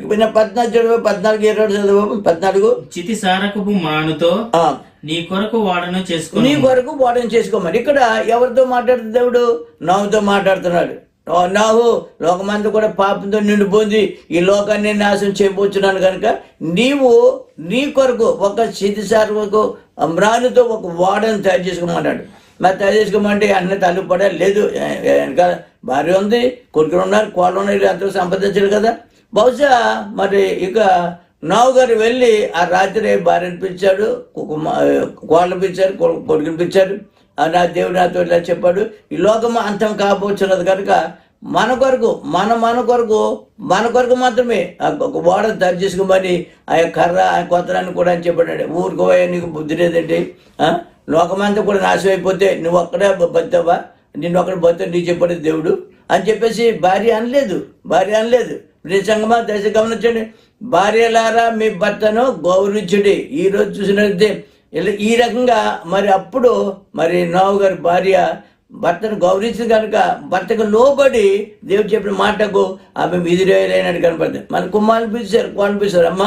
14 చితిసారకపు మానుతో నీ కొరకు వాడను చేసుకోమని ఇక్కడ ఎవరితో మాట్లాడుతుంది దేవుడు? నోహుతో మాట్లాడుతున్నాడు. నోహు లోకమంతా కూడా పాపంతో నిండిపోయింది, ఈ లోకాన్ని నాశనం చేయబోతున్నాను కనుక నీవు నీ కొరకు ఒక చితిసారకు మ్రానుతో ఒక వాడను తయారు చేసుకోమన్నాడు. మరి తయారు చేసుకోమంటే అన్నీ తల్లిపడా లేదు, వెనకాల భార్య ఉంది, కొడుకులు ఉన్నారు, కోళ్ళు ఉన్నారు, ఎంతో సంపాదించారు కదా. బహుశా మరి ఇక నోహు గారు వెళ్ళి ఆ రాత్రి భార్యను పిలిచాడు, కోళ్ళను పిలిచారు, కొడుకుని పిలిచాడు. నా దేవుడు నాతో ఇలా చెప్పాడు, ఈ లోకము అంతం కాబోతున్నది కనుక మన కొరకు మాత్రమే ఒక ఓడ తయారు చేసుకోమని ఆ కర్ర ఆ కొత్తరాన్ని కూడా అని చెప్పాడు. ఊరుకోవా, నీకు బుద్ధి లేదండి, లోకమంతా కూడా నాశనం అయిపోతే నువ్వు ఒక్కడే బతావా, నిన్ను ఒక్కడ బతా నీ చెప్పాడు దేవుడు అని చెప్పేసి భార్య అనలేదు. నిజంగా దశ గమనించండి, భార్యలారా మీ భర్తను గౌరవించుడి. ఈరోజు చూసినట్లయితే ఈ రకంగా మరి అప్పుడు మరి నోహు గారి భార్య భర్తను గౌరవించింది కనుక భర్తకు లోబడి దేవుడు చెప్పిన మాటకు ఆమె విధిరేయలేనట్టు కనపడుతుంది. మన కుమారుని పిలిచారు, కోళ్ళని పిలిచారు, అమ్మ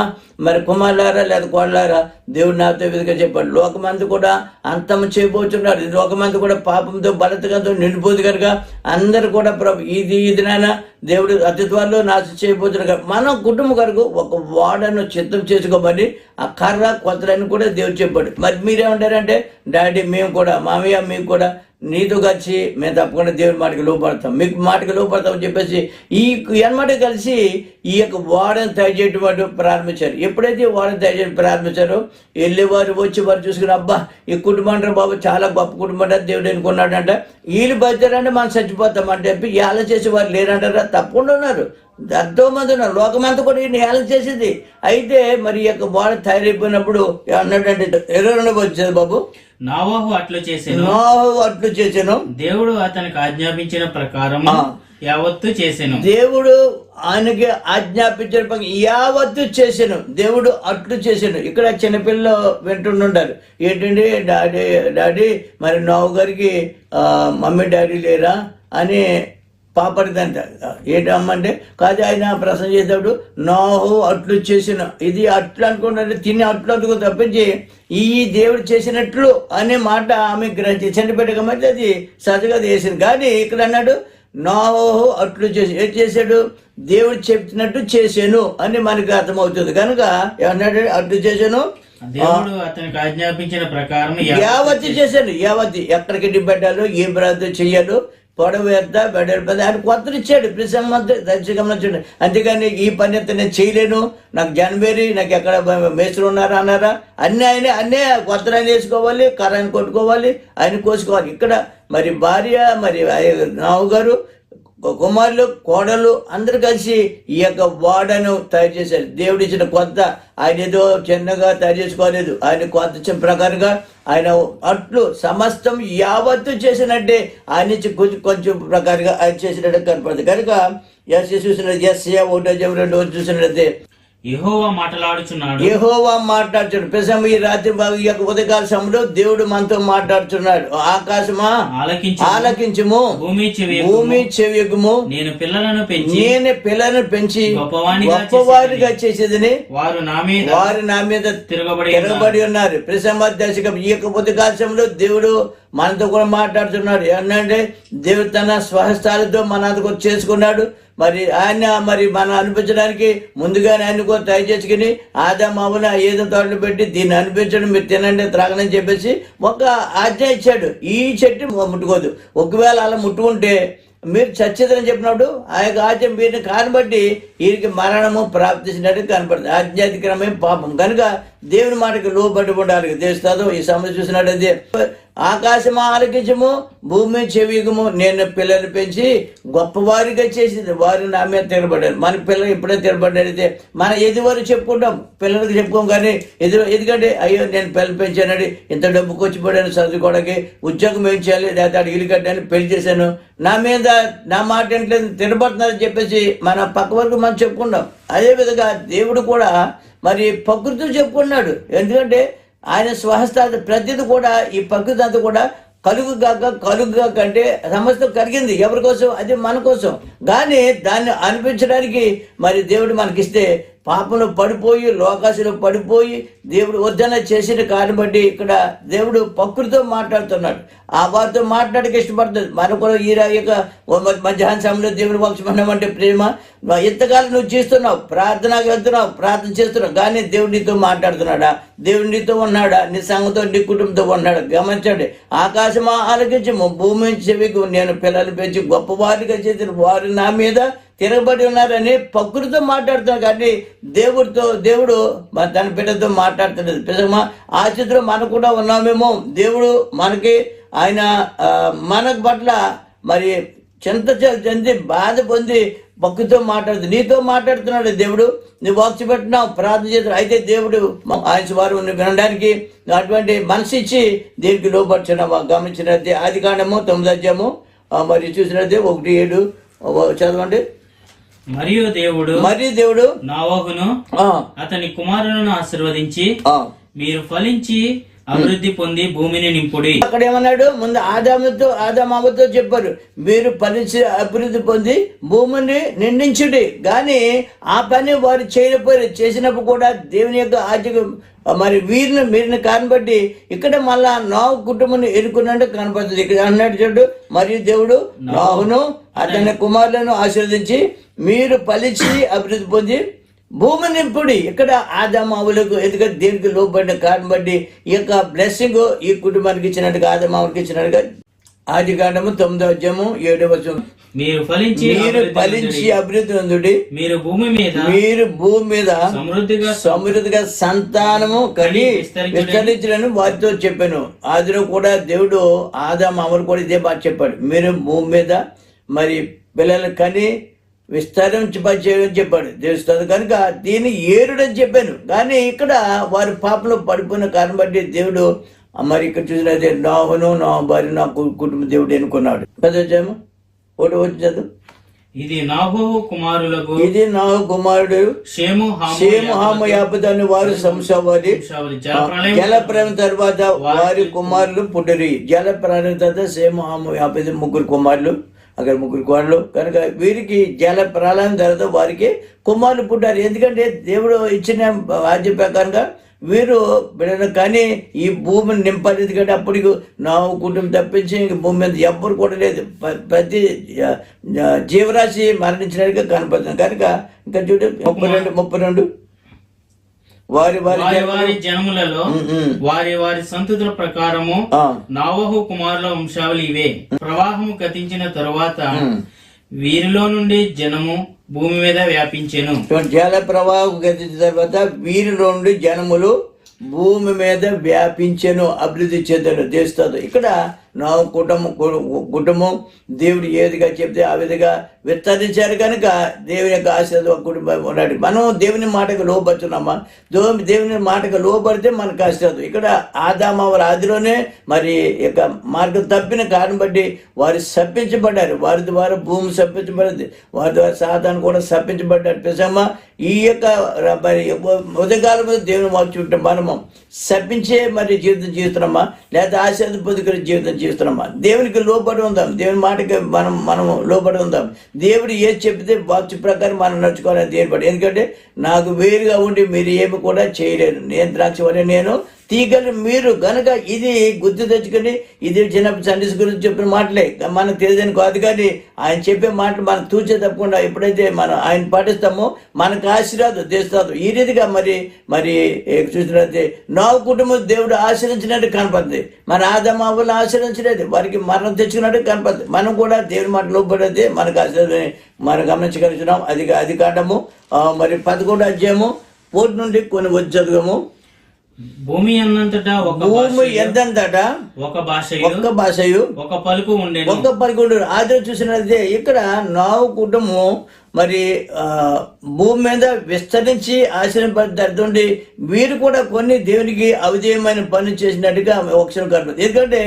మరి కుమారులారా లేదా కోళ్ళారా దేవుడు నాతో విధిగా చెప్పాడు, లోకమంతా కూడా అంతం చేయబోతున్నాడు, లోకమంతా కూడా పాపంతో బలతకంతో నిండిపోతుంది కనుక అందరు కూడా ప్రభు ఇది నాన్న దేవుడు అతి త్వరలో నాశనం చేయబోతున్నాడు. మనం కుటుంబం కొరకు ఒక వాడను చిత్తం చేసుకోమని ఆ కర్ర కొత్తలని కూడా దేవుడు చెప్పాడు. మరి మీరేమంటారంటే డాడీ మేము కూడా మామయ్య మేము కూడా నీతో కలిసి మేము తప్పకుండా దేవుని మాటకి లోపడతాం, మీకు మాటకి లోపడతాం అని చెప్పేసి ఈ అన్నమాట కలిసి ఈ యొక్క వాడని తయారు చేయడం ప్రారంభించారు. ఎప్పుడైతే వాడని తయారు చేయడం ప్రారంభించారో వెళ్ళేవారు వచ్చేవారు చూసుకుని అబ్బా ఈ కుటుంబం బాబు చాలా గొప్ప కుటుంబం దేవుడు అనుకున్నాడంట, వీళ్ళు బతికారంటే మనం చచ్చిపోతాం అని చెప్పి ఏళ్ళ చేసేవారు లేరంటారా? తప్పకుండా ఉన్నారు, ఎంతో మంది ఉన్నారు. లోకమంతా కూడా ఈయన ఏళ్ళ చేసింది. అయితే మరి ఈ యొక్క వాడ తయారైపోయినప్పుడు అన్నాడంటే 22 వచ్చేది బాబు. నోవహు అట్లు చేసెను, దేవుడు అతనికి ఆజ్ఞాపించిన ప్రకారం యావత్తు చేసెను. దేవుడు ఆయనకి ఆజ్ఞాపించిన యావత్తు చేసాను, దేవుడు అట్లు చేసాను. ఇక్కడ చిన్నపిల్లలు వింటుండారు, ఏంటండి డాడీ మరి నోహు గారికి మమ్మీ డాడీ లేరా అని పాపడిదంట. ఏంటమ్మంటే కాదు, ఆయన ప్రశ్న చేసేటప్పుడు నోహు అట్లు చేసిన, ఇది అట్లు అనుకుంటే తిని అట్లు అనుకో తప్పించి ఈ దేవుడు చేసినట్లు అనే మాట ఆమె గ్రహించి చనిపెట్టకమంటే అది సజగా చేసింది. కానీ ఇక్కడ అన్నాడు నోహు అట్లు చేసి ఏం చేశాడు? దేవుడు చెప్పినట్టు చేశాను అని మనకి అర్థమవుతుంది. కనుక ఏమన్నాడు? అట్లు చేశాను, దేవుడు అతనికి ఆజ్ఞాపించిన ప్రకారం యావత్తు చేశాను. యావత్తు ఎక్కడికి పెట్టాలో, ఏ ప్రాంతం చెయ్యాలో పొడవు ఎంత వెడల్పు ఎంత ఆయన కొత్తలు ఇచ్చాడు ప్రతి గమనించండి. అంతేగాని ఈ పని అయితే నేను చేయలేను, నాకు జనవరి నాకు ఎక్కడ మేస్త్రి ఉన్నారా అన్నారా, అన్నీ కొత్తలు ఆయన వేసుకోవాలి, కర్రాన్ని కొట్టుకోవాలి, ఆయన కోసుకోవాలి. ఇక్కడ మరి భార్య మరి నావు గారు కుమారులు కోడలు అందరు కలిసి ఈ యొక్క వాడను తయారు చేశారు. దేవుడు ఇచ్చిన కొత్త ఆయన ఏదో చిన్నగా తయారు చేసుకోలేదు, ఆయన కొత్త ఇచ్చిన ప్రకారంగా ఆయన అట్లు సమస్తం యావత్తు చేసినట్టే ఆయన నుంచి కొంచెం ప్రకారంగా ఆయన చేసినట్టు కనపడుతుంది. కనుక చూసినట్టు ఒకటో 2 చూసినట్లయితే యెహోవా మాట్లాడుచున్నాడు. ప్రజలు ఈ రాత్రి ఈ యొక్క ఉదయకాల సమయంలో దేవుడు మనతో మాట్లాడుతున్నాడు. ఆకాశమా ఆలకించుము, భూమి చెవియగుము, నేను పిల్లలను పెంచి గొప్పవారిగా చేసేదని వారు నా మీద తిరగబడి ఉన్నారు. ప్రజలు ఈ యొక్క ఉదయకాల సమయంలో దేవుడు మనతో కూడా మాట్లాడుతున్నాడు. ఏంటంటే దేవుడు తన స్వహస్తాలతో మనతో చేసుకున్నాడు. మరి ఆయన మరి మనం అనిపించడానికి ముందుగానే ఆయన కూడా తయారు చేసుకుని ఆదామావున ఏదో తోటలు పెట్టి దీన్ని అనిపించడం, మీరు తినండి త్రాగనని చెప్పేసి ఒక ఆజ్ఞ ఇచ్చాడు. ఈ చెట్టు ముట్టుకోదు, ఒకవేళ అలా ముట్టుకుంటే మీరు చచ్చేదని చెప్పినప్పుడు ఆ యొక్క ఆజ్ఞ వీరిని కానబట్టి వీరికి మరణము ప్రాప్తించినట్టు కనపడుతుంది. ఆజ్ఞాతిక్రమే పాపం. కనుక దేవుని మాటకి లోబడి ఉండాలి. దేశం ఈ సమస్య చూసినట్టయితే ఆకాశము ఆలకించము, భూమి చెవియగము, నేను పిల్లలు పెంచి గొప్పవారిగా చేసింది, వారు నా మీద తిరగబడ్డారు. మన పిల్లలు ఎప్పుడైతే తిరగబడ్డారైతే మన ఎదురు చెప్పుకుంటాం, పిల్లలకు చెప్పుకోం. కానీ ఎందుకంటే అయ్యో నేను పిల్లలు పెంచానని, ఇంత డబ్బుకి వచ్చిపోయాను, చదువుకోవడానికి ఉద్యోగం ఏం చేయాలి, లేదా ఇల్లు కట్టాను, పెళ్లి చేశాను, నా మీద నా మాట ఏంటలేదు తిరగబడుతున్నారని చెప్పేసి మన పక్క వరకు మనం చెప్పుకుంటాం. అదేవిధంగా దేవుడు కూడా మరి ప్రకృతిని చెప్పుకున్నాడు. ఎందుకంటే ఆయన స్వహస్తాలు ప్రతిది కూడా ఈ ప్రకృతి అంతా కూడా కలుగుగాక అంటే సమస్తం కలిగింది ఎవరి కోసం? అది మన కోసం. కానీ దాన్ని అనిపించడానికి మరి దేవుడు మనకిస్తే పాపంలో పడిపోయి లోకాశలో పడిపోయి దేవుడు వద్దన చేసిన కారణం బట్టి ఇక్కడ దేవుడు ప్రకృతితో మాట్లాడుతున్నాడు. ఆ వారితో మాట్లాడక ఇష్టపడుతుంది. మనకు కూడా ఈ యొక్క మధ్యాహ్న సమయంలో దేవుడు పక్షమనం అంటే ప్రేమ. ఇంతకాలం నువ్వు చేస్తున్నావు, ప్రార్థనకు వెళ్తున్నావు, ప్రార్థన చేస్తున్నావు, కానీ దేవుడు నీతో మాట్లాడుతున్నాడా? దేవుడు నీతో ఉన్నాడా? నీ సంఘంతో నీ కుటుంబంతో ఉన్నాడా? గమనించండి. ఆకాశమా ఆలకించము, భూమి చెవికు, నేను పిల్లలు పెంచి గొప్పవారిగా చేసిన వారు నా మీద తిరగబడి ఉన్నారని ప్రకృతితో మాట్లాడుతున్నాడు. కానీ దేవుడు తన బిడ్డతో మాట్లాడుతున్నది. నిజమా? ఆ చిత్రం మనకు కూడా ఉన్నామేమో. దేవుడు మనకి ఆయన మన పట్ల మరి చింత చెంది బాధ పొంది భక్తితో మాట్లాడుతుంది. నీతో మాట్లాడుతున్నాడు దేవుడు. నువ్వు వాక్స్ పెట్టినావు, ప్రార్థన చేస్తున్నావు. అయితే దేవుడు ఆయన వారు వినడానికి అటువంటి మనసు ఇచ్చి దీనికి లోపడుచున్నావు. గమనించినట్టే ఆదికాండము 9వ అధ్యాయము మరి చూసినట్టే 1:7 చదవండి. మరియు దేవుడు నోవహును అతని కుమారులను ఆశీర్వదించి మీరు ఫలించి అభివృద్ధి పొంది భూమిని నింపుడి. అక్కడ ఏమన్నాడు? ముందు ఆదాముతో చెప్పారు, మీరు ఫలించి అభివృద్ధి పొంది భూమిని నిండించుడి. కానీ ఆ పని వారు చేయలేకపోయారు. చేసినప్పుడు కూడా దేవుని యొక్క ఆజ్ఞ మరి వీరిని కనబట్టి ఇక్కడ మళ్ళా నోహు కుటుంబాన్ని ఎన్నుకున్నట్టు కనపడుతుంది. ఇక్కడ అన్నట్టు చూడు, మరియు దేవుడు నోహును అతని కుమారులను ఆశీర్వదించి మీరు ఫలించి అభివృద్ధి పొంది భూమి నింపుడి. ఇక్కడ ఆదామావులకు ఎందుకంటే దేవునికి లోబడిన కారణం బట్టి ఈ యొక్క బ్లెస్సింగ్ ఈ కుటుంబానికి ఇచ్చినట్టుగా ఆదామావులకు ఇచ్చినట్టుగా ఆదికాండము 9వ అధ్యాయము 7వ వచనం, మీరు ఫలించి అభివృద్ధి పొందుడి, మీరు భూమి మీద సమృద్ధిగా సంతానము కలిగి విస్తరించడని వారితో చెప్పాను. ఆదిలో కూడా దేవుడు ఆదామావులు కూడా ఇదే మాట చెప్పాడు, మీరు భూమి మీద మరి పిల్లలు కని విస్తరించని చెప్పాడు తెలుస్తుంది. కనుక దీన్ని ఏరుడని చెప్పాను. కానీ ఇక్కడ వారి పాపలో పడిపోయిన కారణం బట్టి దేవుడు మరి ఇక్కడ చూసినట్టే నోహును నా భార్య నా కుటుంబ దేవుడు ఎన్నుకున్నాడు. పదవచ్చాము ఒకటి వచ్చింది. ఇది నాహు కుమారుడు షేము హాము యాపతు వారు సంశవాలి. జలప్రలయం తర్వాత వారి కుమారులు పుట్టిరి. జలప్రలయం తర్వాత షేము హాము యాపతు 3 కుమారులు, అక్కడ 3 కుమారులు. కనుక వీరికి జల ప్రళయం తర్వాత వారికి కుమారులు పుట్టారు. ఎందుకంటే దేవుడు ఇచ్చిన ఆజ్ఞ ప్రకారంగా వీరు బిడ్డలు కానీ ఈ భూమిని నింపాలి. ఎందుకంటే అప్పటికి నా కుటుంబం తప్పించి ఇంక భూమి మీద ఎవ్వరు కూడా లేదు. ప్రతి జీవరాశి మరణించినట్టుగా కనపడుతుంది. కనుక ఇంకా చూడు 32 వారి వారి వారి జనములు- వారి జనములలో వారి వారి సంతతుల ప్రకారము ఆ, నావహు కుమారుల వంశావళి ఇవే. ప్రవాహము గతించిన తరువాత వీరిలో నుండి జనము భూమి మీద వ్యాపించెను. చూడండి, జల ప్రవాహం గతించిన తర్వాత వీరి నుండి జనములు భూమి మీద వ్యాపించెను, అభివృద్ధి చెందను. దేస్తాదు ఇక్కడ నా కుటుంబం దేవుడు ఏదిగా చెప్తే ఆ విధంగా విస్తరించారు కనుక దేవుని యొక్క ఆశీర్వాదం కుటుంబం ఉన్నాడు. మనం దేవుని మాటకు లోపడుతున్నామా? దేవుని మాటకు లోపడితే మనకు ఆశీర్వాదం. ఇక్కడ ఆదామ వారి ఆదిలోనే మరి యొక్క మార్గం తప్పిన కారణం బట్టి వారు శపించబడ్డారు. వారి ద్వారా భూమి శపించబడింది, వారి ద్వారా సాతాను కూడా శపించబడ్డాడు. ప్రసమ్మ ఈ యొక్క మరి ఉదయకాలంలో దేవుని మార్చుకుంటాం. మనము శపించే మరి జీవితం జీవిస్తున్నామా, లేదా ఆశీర్వాద పొందుకునే జీవితం జీవిస్తున్నామా? దేవునికి లోబడి ఉందాం, దేవుని మాటకి మనం లోబడి ఉందాం. దేవుడు ఏది చెప్తే వాక్య ప్రకారం మనం నడుచుకోవాలని దేవుడు. ఎందుకంటే నాకు వేరుగా ఉండి మీరు ఏమి కూడా చేయలేరు. నేను ద్రాక్ష వల్ల నేను తీగలు మీరు గనక ఇది గుర్తు తెచ్చుకొని, ఇది చిన్నప్పుడు సందేశ్ గురించి చెప్పిన మాటలే మనకు తెలియదని కాదు, కానీ ఆయన చెప్పే మాటలు మనకు తూచే తప్పకుండా ఎప్పుడైతే మనం ఆయన పాటిస్తామో మనకు ఆశీర్వాదం తెస్తాదు. ఈ రీతిగా మరి చూసినట్లయితే నా కుటుంబం దేవుడు ఆశీర్వించినట్టు కనపడుతుంది. మన ఆదామావులను ఆశీర్వించినది, వారికి మరణం తెచ్చుకున్నట్టు కనపడుతుంది. మనం కూడా దేవుని మాట లోపడితే మనకు ఆశీర్వాదం మనం గమనించగలుగుతున్నాం. అది కాండము మరి 11వ అధ్యాయము 4 నుండి కొన్ని వచ్చి చదువుము. భూమి అన్నంతటా ఒక భూమి ఎంతంతట ఒక భాషయు ఒక పలుకు ఉండేను. ఒక్క పలుకుడు. ఆదో చూసినట్లయితే ఇక్కడ నావు కుటుంబం మరి భూమి మీద విస్తరించి ఆశ్రయింపడుతుండి వీరు కూడా కొన్ని దేవునికి అవిధేయమైన పనులు చేసినట్టుగా ఒకసారి కనపడుతుంది. ఎందుకంటే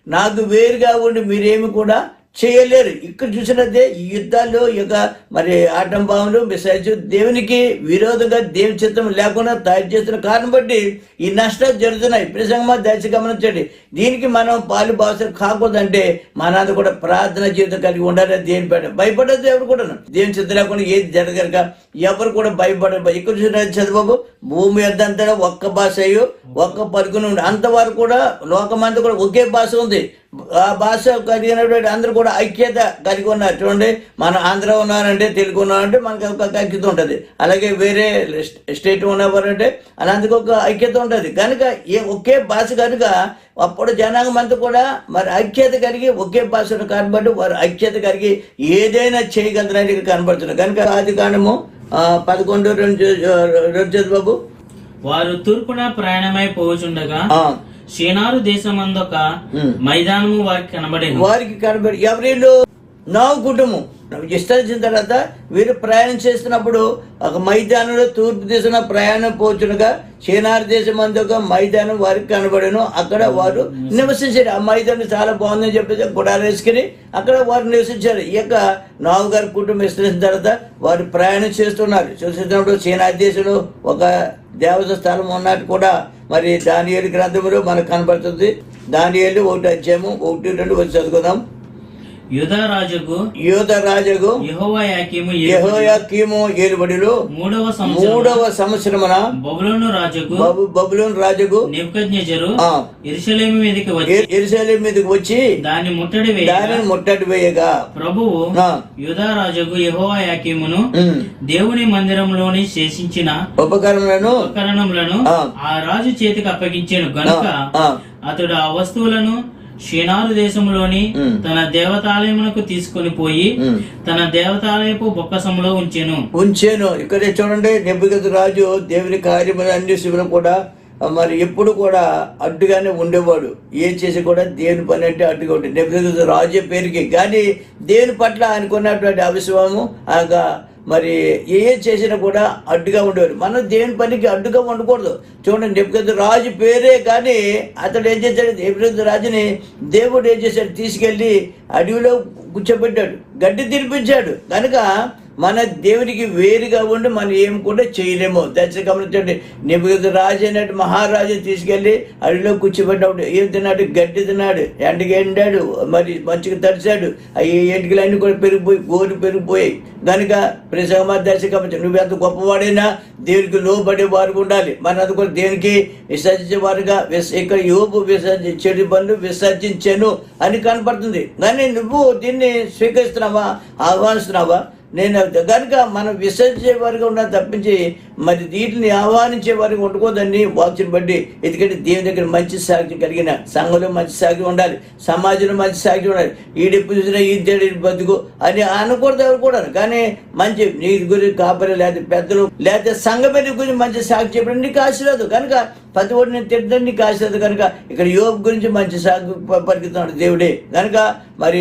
నాకు వేరుగా ఉండి మీరేమి కూడా చేయలేరు. ఇక్కడ చూసినట్టే ఈ యుద్ధాల్లో యొక్క మరి ఆటంబాములు మిసైల్స్ దేవునికి విరోధంగా దేవుని చిత్తం లేకుండా తయారు చేస్తున్న కారణం బట్టి ఈ నష్టాలు జరుగుతున్నాయి. ప్రసంగమా దయచేసి గమనించండి. దీనికి మనం పాలు బాసలు కాకూడదంటే మనందరూ కూడా ప్రార్థన జీవితం కలిగి ఉండాలి. దేని భయపడదు ఎవరు కూడా. దేవుని చిత్తం లేకుండా ఏది జరగక ఎవరు కూడా భయపడరు. ఇక్కడ చూసిన చదువుబాబు భూమి ఎంతంతా ఒక్క భాష ఒక్క పలుకుని ఉంది. అంతవరకు కూడా లోకమంతా కూడా ఒకే భాష ఉంది. ఆ భాష కలిగినటువంటి అందరూ కూడా ఐక్యత కలిగి ఉన్నారు. చూడండి, మన ఆంధ్ర ఉన్నారంటే తెలుగు ఉన్నారంటే మనకు ఒక ఐక్యత ఉంటుంది. అలాగే వేరే స్టేట్ ఉన్నవారంటే అలాంటికి ఒక ఐక్యత ఉంటుంది. కనుక ఒకే భాష కనుక అప్పుడు జనాంగం అంతా కూడా మరి ఐక్యత కలిగి ఒకే భాషను కనబడి వారు ఐక్యత కలిగి ఏదైనా చేయగలరని కనబడుతున్నారు. కనుక ఆది కాండము 11:2 బాబు. వారు తూర్పున ప్రయాణమై పోవుచుండగా షీనారు దేశమందొక మైదానము వారికి కనబడి ఎవరిలో నా కుటుంబం విస్తరించిన తర్వాత వీరు ప్రయాణం చేస్తున్నప్పుడు ఒక మైదానంలో తూర్పు దిశన ప్రయాణం పోచునగా షీనారు దేశం అందు ఒక మైదానం వారికి కనబడను. అక్కడ వారు నివసించారు. ఆ మైదానం చాలా బాగుందని చెప్పేసి గుడాలు వేసుకుని అక్కడ వారు నివసించారు. ఈ యొక్క నావు గారి కుటుంబం విస్తరించిన తర్వాత వారు ప్రయాణం చేస్తున్నారు. చూసినప్పుడు షీనారు దేశంలో ఒక దేవత స్థలం ఉన్నట్టు కూడా మరి దానియేలు గ్రంథములో మనకు కనబడుతుంది. దానియేలు 1వ అధ్యాయము 1-2 వచ్చి చదువుకుందాం. యూదా రాజుకు యెహోయాకీము ఏలుబడిలో 3వ సంవత్సరమున బబులోను రాజుకు నెబుకద్నెజరు యెరూషలేము మీదకి వచ్చి దాన్ని ముట్టడి వేయగా ప్రభువు యూదా రాజుకు యెహోయాకీమును దేవుని మందిరంలోని శేషించిన ఉపకరణములను ఆ రాజు చేతికి అప్పగించాను గనుక అతడు ఆ వస్తువులను షీనారు దేశంలోని తన దేవతాలయమునకు తీసుకొని పోయి తన దేవతాలయపు బొక్కసంలో ఉంచెను. ఇక్కడే చూడండి, నెబుకద్నెజరు రాజు దేవుని కార్యములు అన్ని కూడా మరి ఎప్పుడు కూడా అడ్డుగానే ఉండేవాడు. ఏం చేసి కూడా దేవుని పని అంటే అడ్డుగా ఉంటుంది. నెబుకద్నెజరు రాజు పేరుకి కానీ దేవుని పట్ల ఆయనకున్నటువంటి అవిశ్వాసము మరి ఏ చేసినా కూడా అడ్డుగా ఉండేవారు. మనం దేవుని పనికి అడ్డుగా ఉండకూడదు. చూడండి, నెబుకద్నెజరు రాజు పేరే కానీ అతడు ఏం చేశాడు? నెబుకద్నెజరు రాజుని దేవుడు ఏం చేశాడు? తీసుకెళ్ళి అడవిలో కూర్చోబెట్టాడు, గడ్డి తినిపించాడు. కనుక మన దేవునికి వేరుగా ఉండి మనం ఏం కూడా చేయలేము. దయచేసి గమనించండి. నెబుకద్నెజరు రాజు అయినట్టు మహారాజు తీసుకెళ్లి అడవిలో కూర్చోబెట్టాడు. ఏం తిన్నాడు? గడ్డి తిన్నాడు, ఎండకి ఎండాడు, మరి మంచిగా తడిచాడు. ఈ ఎంటికలన్నీ కూడా పెరిగిపోయి గోరు పెరిగిపోయాయి. కనుక ప్రసంగమా దయచేసి గమనించండి. నువ్వు ఎంత గొప్పవాడైనా దేవునికి లోబడే వారు ఉండాలి. మన అది కూడా దేవునికి విసర్జించే వారుగా ఇక్కడ యోబు చెడు పనులు విసర్జించాను అని కనపడుతుంది. కానీ నువ్వు దీన్ని స్వీకరిస్తున్నావా, ఆహ్వానిస్తున్నావా? నేను కనుక మనం విసర్జించే వారుగా ఉన్నా తప్పించి మరి వీటిని ఆహ్వానించే వారికి వండుకోదని వాక్యం బట్టి. ఎందుకంటే దేవుని దగ్గర మంచి సాక్షి కలిగిన సంఘంలో మంచి సాక్షి ఉండాలి, సమాజంలో మంచి సాక్షి ఉండాలి. ఈడెప్పు చూసినా ఈ తేడి బతుకు అని అనకూడదు ఎవరు కూడా. కానీ మంచి నీ గురించి కాపరి లేదా పెద్దలు లేదా సంఘం గురించి మంచి సాక్షి చెప్పడం నీకు ఆశీర్వాదు కనుక ప్రతి ఒక్కటి నేను తిట్టడం నీకు ఆశీర్వాదు కనుక ఇక్కడ యోబు గురించి మంచి సాక్షి పలుకుతున్నాడు దేవుడే కనుక మరి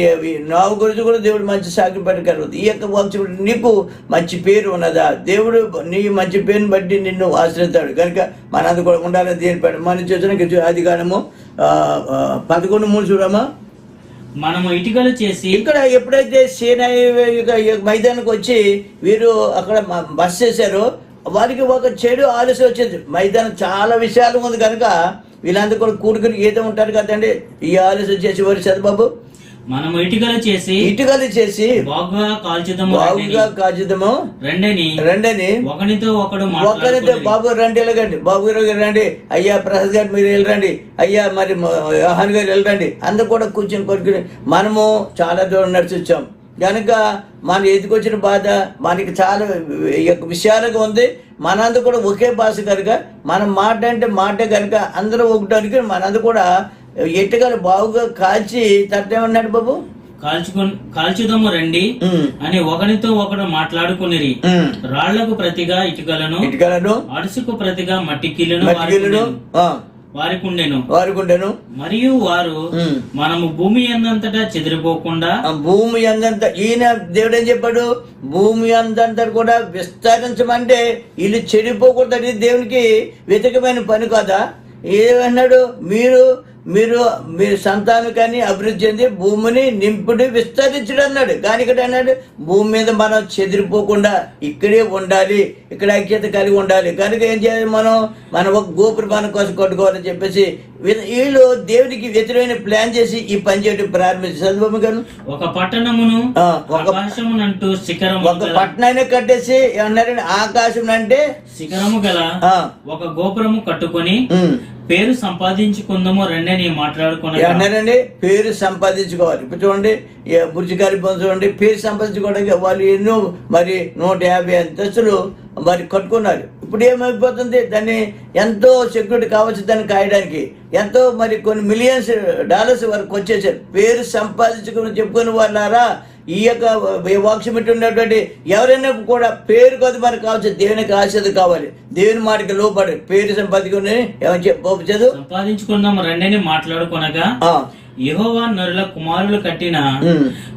నావు గురించి కూడా దేవుడు మంచి సాక్షి పలికారు. ఈ యొక్క వాక్యం నీకు మంచి పేరు ఉన్నదా? దేవుడు నీ మంచి పేరుని బట్టి నిన్ను ఆశ్రయిస్తాడు కనుక మనందు కూడా ఉండాలని దేని పెట్ట మనం చూసిన అధికారము 11:3 చూడమ్మా. మనము ఇటుకలు చేసి ఇక్కడ ఎప్పుడైతే సేనా మైదానికి వచ్చి వీరు అక్కడ బస్ చేశారో వారికి ఒక చెడు ఆలోచన వచ్చింది. మైదానం చాలా విషయాలు ఉంది కనుక వీళ్ళందరూ కూడా కూడుకుని ఏదో ఉంటారు కదండి. ఈ ఆలోచన చేసి వారు చదువుబాబు మనము ఇటుకలు చేసి బాగుగా కాల్చుదాము రండని ఒకరితో బాబు రండి వెళ్ళగండి, బాబు గారు రండి, అయ్యా ప్రసాద్ గారు మీరు వెళ్ళరండి, అయ్యా మరి యోహాన్ గారు వెళ్ళరండి, అందరూ కూడా కూర్చొని కొడుకుని మనము చాలా దూరం నడిచి వచ్చాం కనుక మన ఎదుకొచ్చిన బాధ మనకి చాలా విషయాలుగా ఉంది. మనందరూ కూడా ఒకే భాష కనుక మన మాట అంటే మాటే కనుక అందరూ ఒకటానికి మనందరూ కూడా ఎట్టుకలు బాగుగా కాల్చి తట్టేమన్నాడు బాబు కాల్చుదాము రండి అని ఒకరితో ఒకడు మాట్లాడుకుని రాళ్లకు ప్రతిగా ఇటుకలను అడుసుకు ప్రతిగా మట్టికీలను వారికుండెను మరియు వారు మనము భూమి అందంతటా చెదిరిపోకుండా భూమి అందంతా ఈయన దేవుడు ఏం చెప్పాడు? భూమి అందంతా కూడా విస్తరించమంటే వీళ్ళు చెడిపోకూడదు. దేవునికి వ్యతిరేకమైన పని కాదా? ఏమన్నాడు? మీరు సంతానికాన్ని అభివృద్ధి చెంది భూమిని నింపుడు విస్తరించడం అన్నాడు. కానీ ఇక్కడ అన్నాడు భూమి మీద మనం చెదిరిపోకుండా ఇక్కడే ఉండాలి, ఇక్కడ ఐక్యత కలిగి ఉండాలి. కనుక ఏం చేయాలి? మనం ఒక గోపురం మన కోసం కట్టుకోవాలని చెప్పేసి వీళ్ళు దేవునికి వ్యతిరేకమైన ప్లాన్ చేసి ఈ పని చేయడం ప్రారంభించారు. గారు ఒక పట్టణమును ఒక పట్టణాన్ని కట్టేసి ఏమన్నారండి? ఆకాశం అంటే శిఖరము గల ఒక గోపురము కట్టుకొని పేరు సంపాదించుకుందాము రండి అని మాట్లాడుకున్నారండి. పేరు సంపాదించుకోవాలి. ఇప్పుడు చూడండి బుర్జి ఖలీఫా చూడండి, పేరు సంపాదించుకోవడానికి వాళ్ళు ఎన్నో మరి 150 అంతస్తులు మరి కట్టుకున్నారు. ఇప్పుడు ఏమైపోతుంది? దాన్ని ఎంతో సెక్యూరిటీ కావచ్చు, దాన్ని కాయడానికి ఎంతో మరి కొన్ని మిలియన్స్ డాలర్స్ వరకు వచ్చేసారు. పేరు సంపాదించుకుని చెప్పుకుని వాళ్ళారా ఈ యొక్క వాక్యం ఉన్నటువంటి ఎవరైనా కూడా పేరు కొద్ది మనకు కావచ్చు, దేవునికి ఆశీర్వాదం కావాలి, దేవుని మాటకి లోపడి పేరు సంపాదించుకుని సంపాదించుకుందాం రండి మాట్లాడుకునగా యెహోవా నరుల కుమారులు కట్టిన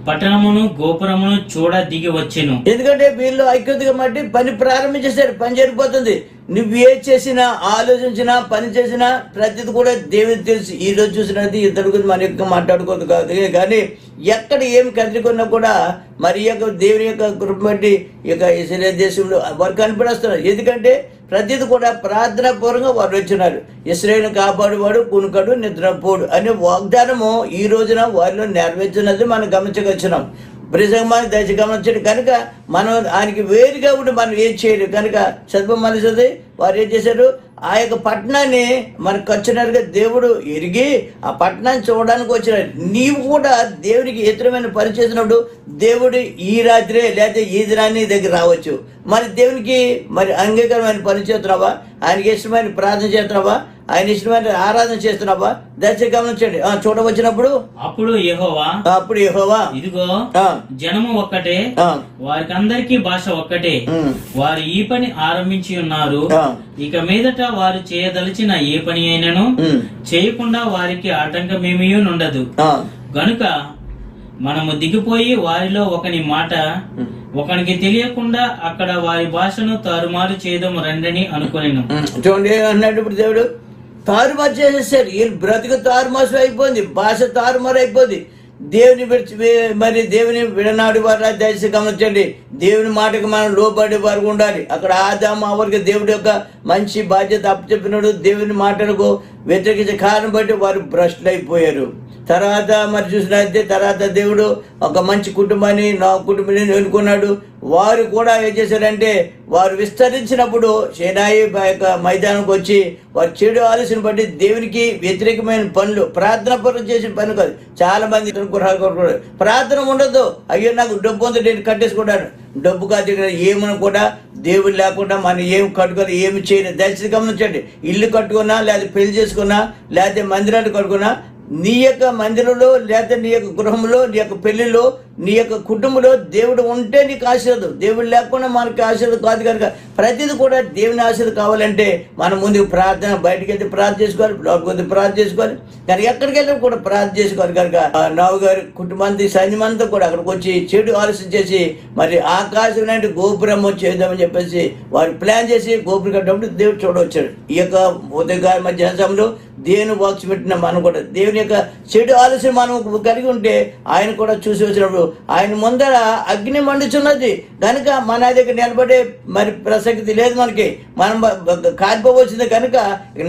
పట్టణమును గోపురమును చూడ దిగి వచ్చెను. ఎందుకంటే వీళ్ళు ఐక్యతగా మట్టి పని ప్రారంభించేసారు. పని జరిగిపోతుంది. నువ్వు ఏ చేసినా ఆలోచించినా పని చేసినా ప్రతిది కూడా దేవుడికి తెలుసు. ఈ రోజు చూసినది ఇద్దరు గురించి మన యొక్క మాట్లాడుకోదు కాదు, కానీ ఎక్కడ ఏమి కదిలికున్నా కూడా మరి యొక్క దేవుని యొక్క కృప బట్టి ఇక ఇశ్రాయేలు దేశంలో వారు కనిపిస్తున్నారు. ఎందుకంటే ప్రతిది కూడా ప్రార్థనా పూర్వకంగా వారు వచ్చినారు. ఇశ్రాయేలును కాపాడువాడు కునుకడు నిద్రపోడు అనే వాగ్దానము ఈ రోజున వారిలో నెరవేర్చినది మనం గమనించగలిగినాం. ప్రజమాన్ని దయచి గమనించండి. కనుక మనం ఆయనకి వేరుగా ఉండి మనం ఏం చేయలేదు కనుక చదువు మనసుది వారు ఏం చేశారు? ఆ యొక్క పట్టణాన్ని మనకు వచ్చినట్టుగా దేవుడు ఎరిగి ఆ పట్టణాన్ని చూడడానికి వచ్చినాడు. నీవు కూడా దేవునికి ఇతరమైన పని చేసినప్పుడు దేవుడు ఈ రాత్రే లేదా ఈ దినాన్ని దగ్గర రావచ్చు. మరి దేవునికి మరి అంగీకారమైన పని చేస్తున్నావా? ఆయనకి ఇష్టమైన ప్రార్థన చేస్తున్నావా? ఆయన ఇష్టమైన ఆరాధన చేస్తున్నావా? దయచేసి గమనించండి. చూడవచ్చినప్పుడు అప్పుడు యెహోవా ఇదిగో జనము ఒక్కటే, వారికి అందరికీ భాష ఒక్కటే, వారు ఈ పని ఆరంభించి ఉన్నారు. ఇక మీదట వారు చేయదలిచిన ఏ పని అయినను చేయకుండా వారికి ఆటంకమేమీ ఉండదు. గనుక మనము దిగిపోయి వారిలో ఒకని మాట ఒకనికి తెలియకుండా అక్కడ వారి భాషను తారుమారు చేయదము రండని అనుకునేను. చూడండి అన్నాడు ఇప్పుడు దేవుడు తారుమారు చేసేసారు. వీళ్ళు బ్రతుకు తారుమారు అయిపోయింది, భాష తారుమారు అయిపోయింది. దేవుని మరి దేవుని విడనాడు వారు దయచేసి గమనించండి. దేవుని మాటకు మనం లోబడి వారు ఉండాలి. అక్కడ ఆదాము అవరికి దేవుడి యొక్క మంచి బాధ్యత అప్పచెప్పినాడు. దేవుని మాటలకు వ్యతిరేకించే కారణం బట్టి వారు భ్రష్టులు అయిపోయారు. తర్వాత మరి చూసినట్లయితే తర్వాత దేవుడు ఒక మంచి కుటుంబాన్ని నా కుటుంబాన్ని ఎన్నుకున్నాడు. వారు కూడా ఏం చేశారంటే వారు విస్తరించినప్పుడు సేనాయి యొక్క మైదానంకి వచ్చి వారు చెడు ఆలోచన బట్టి దేవునికి వ్యతిరేకమైన పనులు, ప్రార్థన పనులు చేసిన పని కాదు. చాలా మంది ప్రార్థన ఉండదు. అయ్యో నాకు డబ్బు ఉంది నేను కట్టేసుకుంటాను, డబ్బు కాదు ఏమని కూడా దేవుడు లేకుండా మనం ఏం కట్టుకొని ఏమి చేయలేదు. దయచేసి గమనించండి, ఇల్లు కట్టుకున్నా లేదా పెళ్లి చేసుకున్నా లేదా మందిరాన్ని కట్టుకున్నా, నీ యొక్క మందిరంలో లేదా నీ యొక్క గృహంలో నీ యొక్క పెళ్లిలో నీ యొక్క కుటుంబంలో దేవుడు ఉంటే నీకు ఆశీర్వాదం. దేవుడు లేకుండా మనకి ఆశీర్వాదం కాదు. కనుక ప్రతిదీ కూడా దేవుని ఆశీర్వాదం కావాలంటే మనం ముందుకు ప్రార్థన, బయటకు వెళ్తే ప్రార్థన చేసుకోవాలి, లోపలికి ప్రార్థన చేసుకోవాలి, కానీ ఎక్కడికి వెళ్ళి కూడా ప్రార్థన చేసుకోవాలి. కనుక నావు గారి కుటుంబానికి సైన్యమంతా కూడా అక్కడికి వచ్చి చెడు ఆలోచన చేసి మరి ఆకాశం లాంటి గోపురం చేద్దామని చెప్పేసి వారు ప్లాన్ చేసి గోపురం కట్టినప్పుడు దేవుడు చూడవచ్చాడు. ఈ యొక్క ఉదయకాల మధ్యాహ్న సమయంలో దేవుని వాక్స్ పెట్టిన మనం కూడా దేవుని యొక్క చెడు ఆలోచన మనం కలిగి ఉంటే ఆయన కూడా చూసి వచ్చినప్పుడు ఆయన ముందర అగ్ని మండుచున్నది కనుక మన దగ్గర నిలబడే మరి ప్రసక్తి లేదు. మనకి మనం కాలిపోవచ్చింది కనుక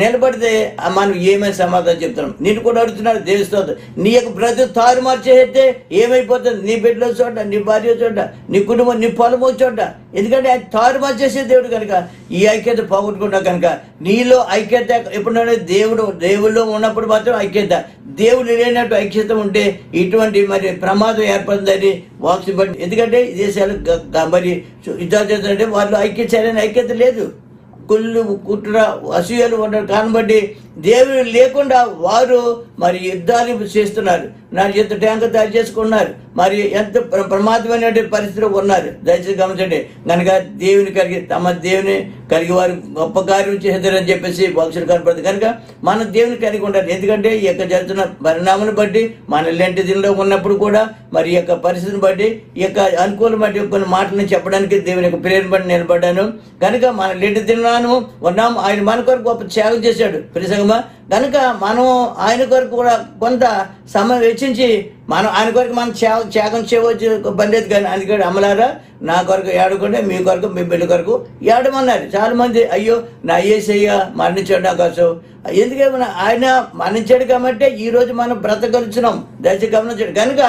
నిలబడితే మనం ఏమైనా సమాధానం చెప్తున్నాం. నేను కూడా అడుగుతున్నాడు దేవస్థానం, నీ యొక్క బ్రతుకు తారుమారు చేస్తే ఏమైపోతుంది? నీ బిడ్డలో చోట, నీ భార్య చోట, నీ కుటుంబం, నీ పొలం చోట. ఎందుకంటే ఆయన తారుమారు చేసే దేవుడు కనుక ఈ ఐక్యత పోగొట్టుకున్నా కనుక నీలో ఐక్యత ఎప్పుడైనా దేవుళ్ళో ఉన్నప్పుడు మాత్రం ఐక్యత, దేవుడు లేనట్టు ఐక్యత ఉంటే ఇటువంటి మరి ప్రమాదం ఏర్పడుతుందని వాక్స్ బట్టి. ఎందుకంటే ఈ దేశాలు మరి యుద్ధాలు చేస్తుంటే వాళ్ళు ఐక్యత లేదు, కుళ్ళు కుట్ర అసూయలు ఉండడం కారణం బట్టి దేవుడు లేకుండా వారు మరి యుద్ధాలు చేస్తున్నారు. నా ఎంత ట్యాంకర్ తయారు చేసుకున్నారు, మరి ఎంత ప్రమాదమైన పరిస్థితిలో ఉన్నారు. దయచేసి గమనించండి. కనుక దేవుని కలిగి తమ దేవుని కలిగి వారు గొప్ప కార్యం చేస్తారని చెప్పేసి భక్తులు కనపడుతుంది. కనుక మన దేవుని కలిగి ఉండాలి. ఎందుకంటే ఈ యొక్క జరుగుతున్న పరిణామాలను బట్టి మన ఇలాంటి దీనిలో ఉన్నప్పుడు కూడా మరి ఈ యొక్క పరిస్థితిని బట్టి ఈ యొక్క అనుకూలం బట్టి కొన్ని మాటలను చెప్పడానికి దేవుని యొక్క ప్రేరణ బట్టి నిలబడ్డాను. కనుక మన లేటి తిన్నాను ఉన్నాము. ఆయన మన కొరకు గొప్ప త్యాగం చేశాడు ప్రియసంగమా. కనుక మనం ఆయన కొరకు కూడా కొంత సమయం వెచ్చించి మనం ఆయన కొరకు మనం త్యాగం చేయవచ్చు పని లేదు. కానీ అందుకని అమ్మలారా నా కొరకు ఏడుకుంటే మీ కొరకు మీ బిడ్డ కొరకు ఏడమన్నారు. చాలా మంది అయ్యో నా యేసయ్య మరణించాడు నా కోసం. ఎందుకేమన్నా ఆయన మరణించాడు కాబట్టి ఈ రోజు మనం బ్రతకలుచున్నాం. దయచేసి గమనించాడు. కనుక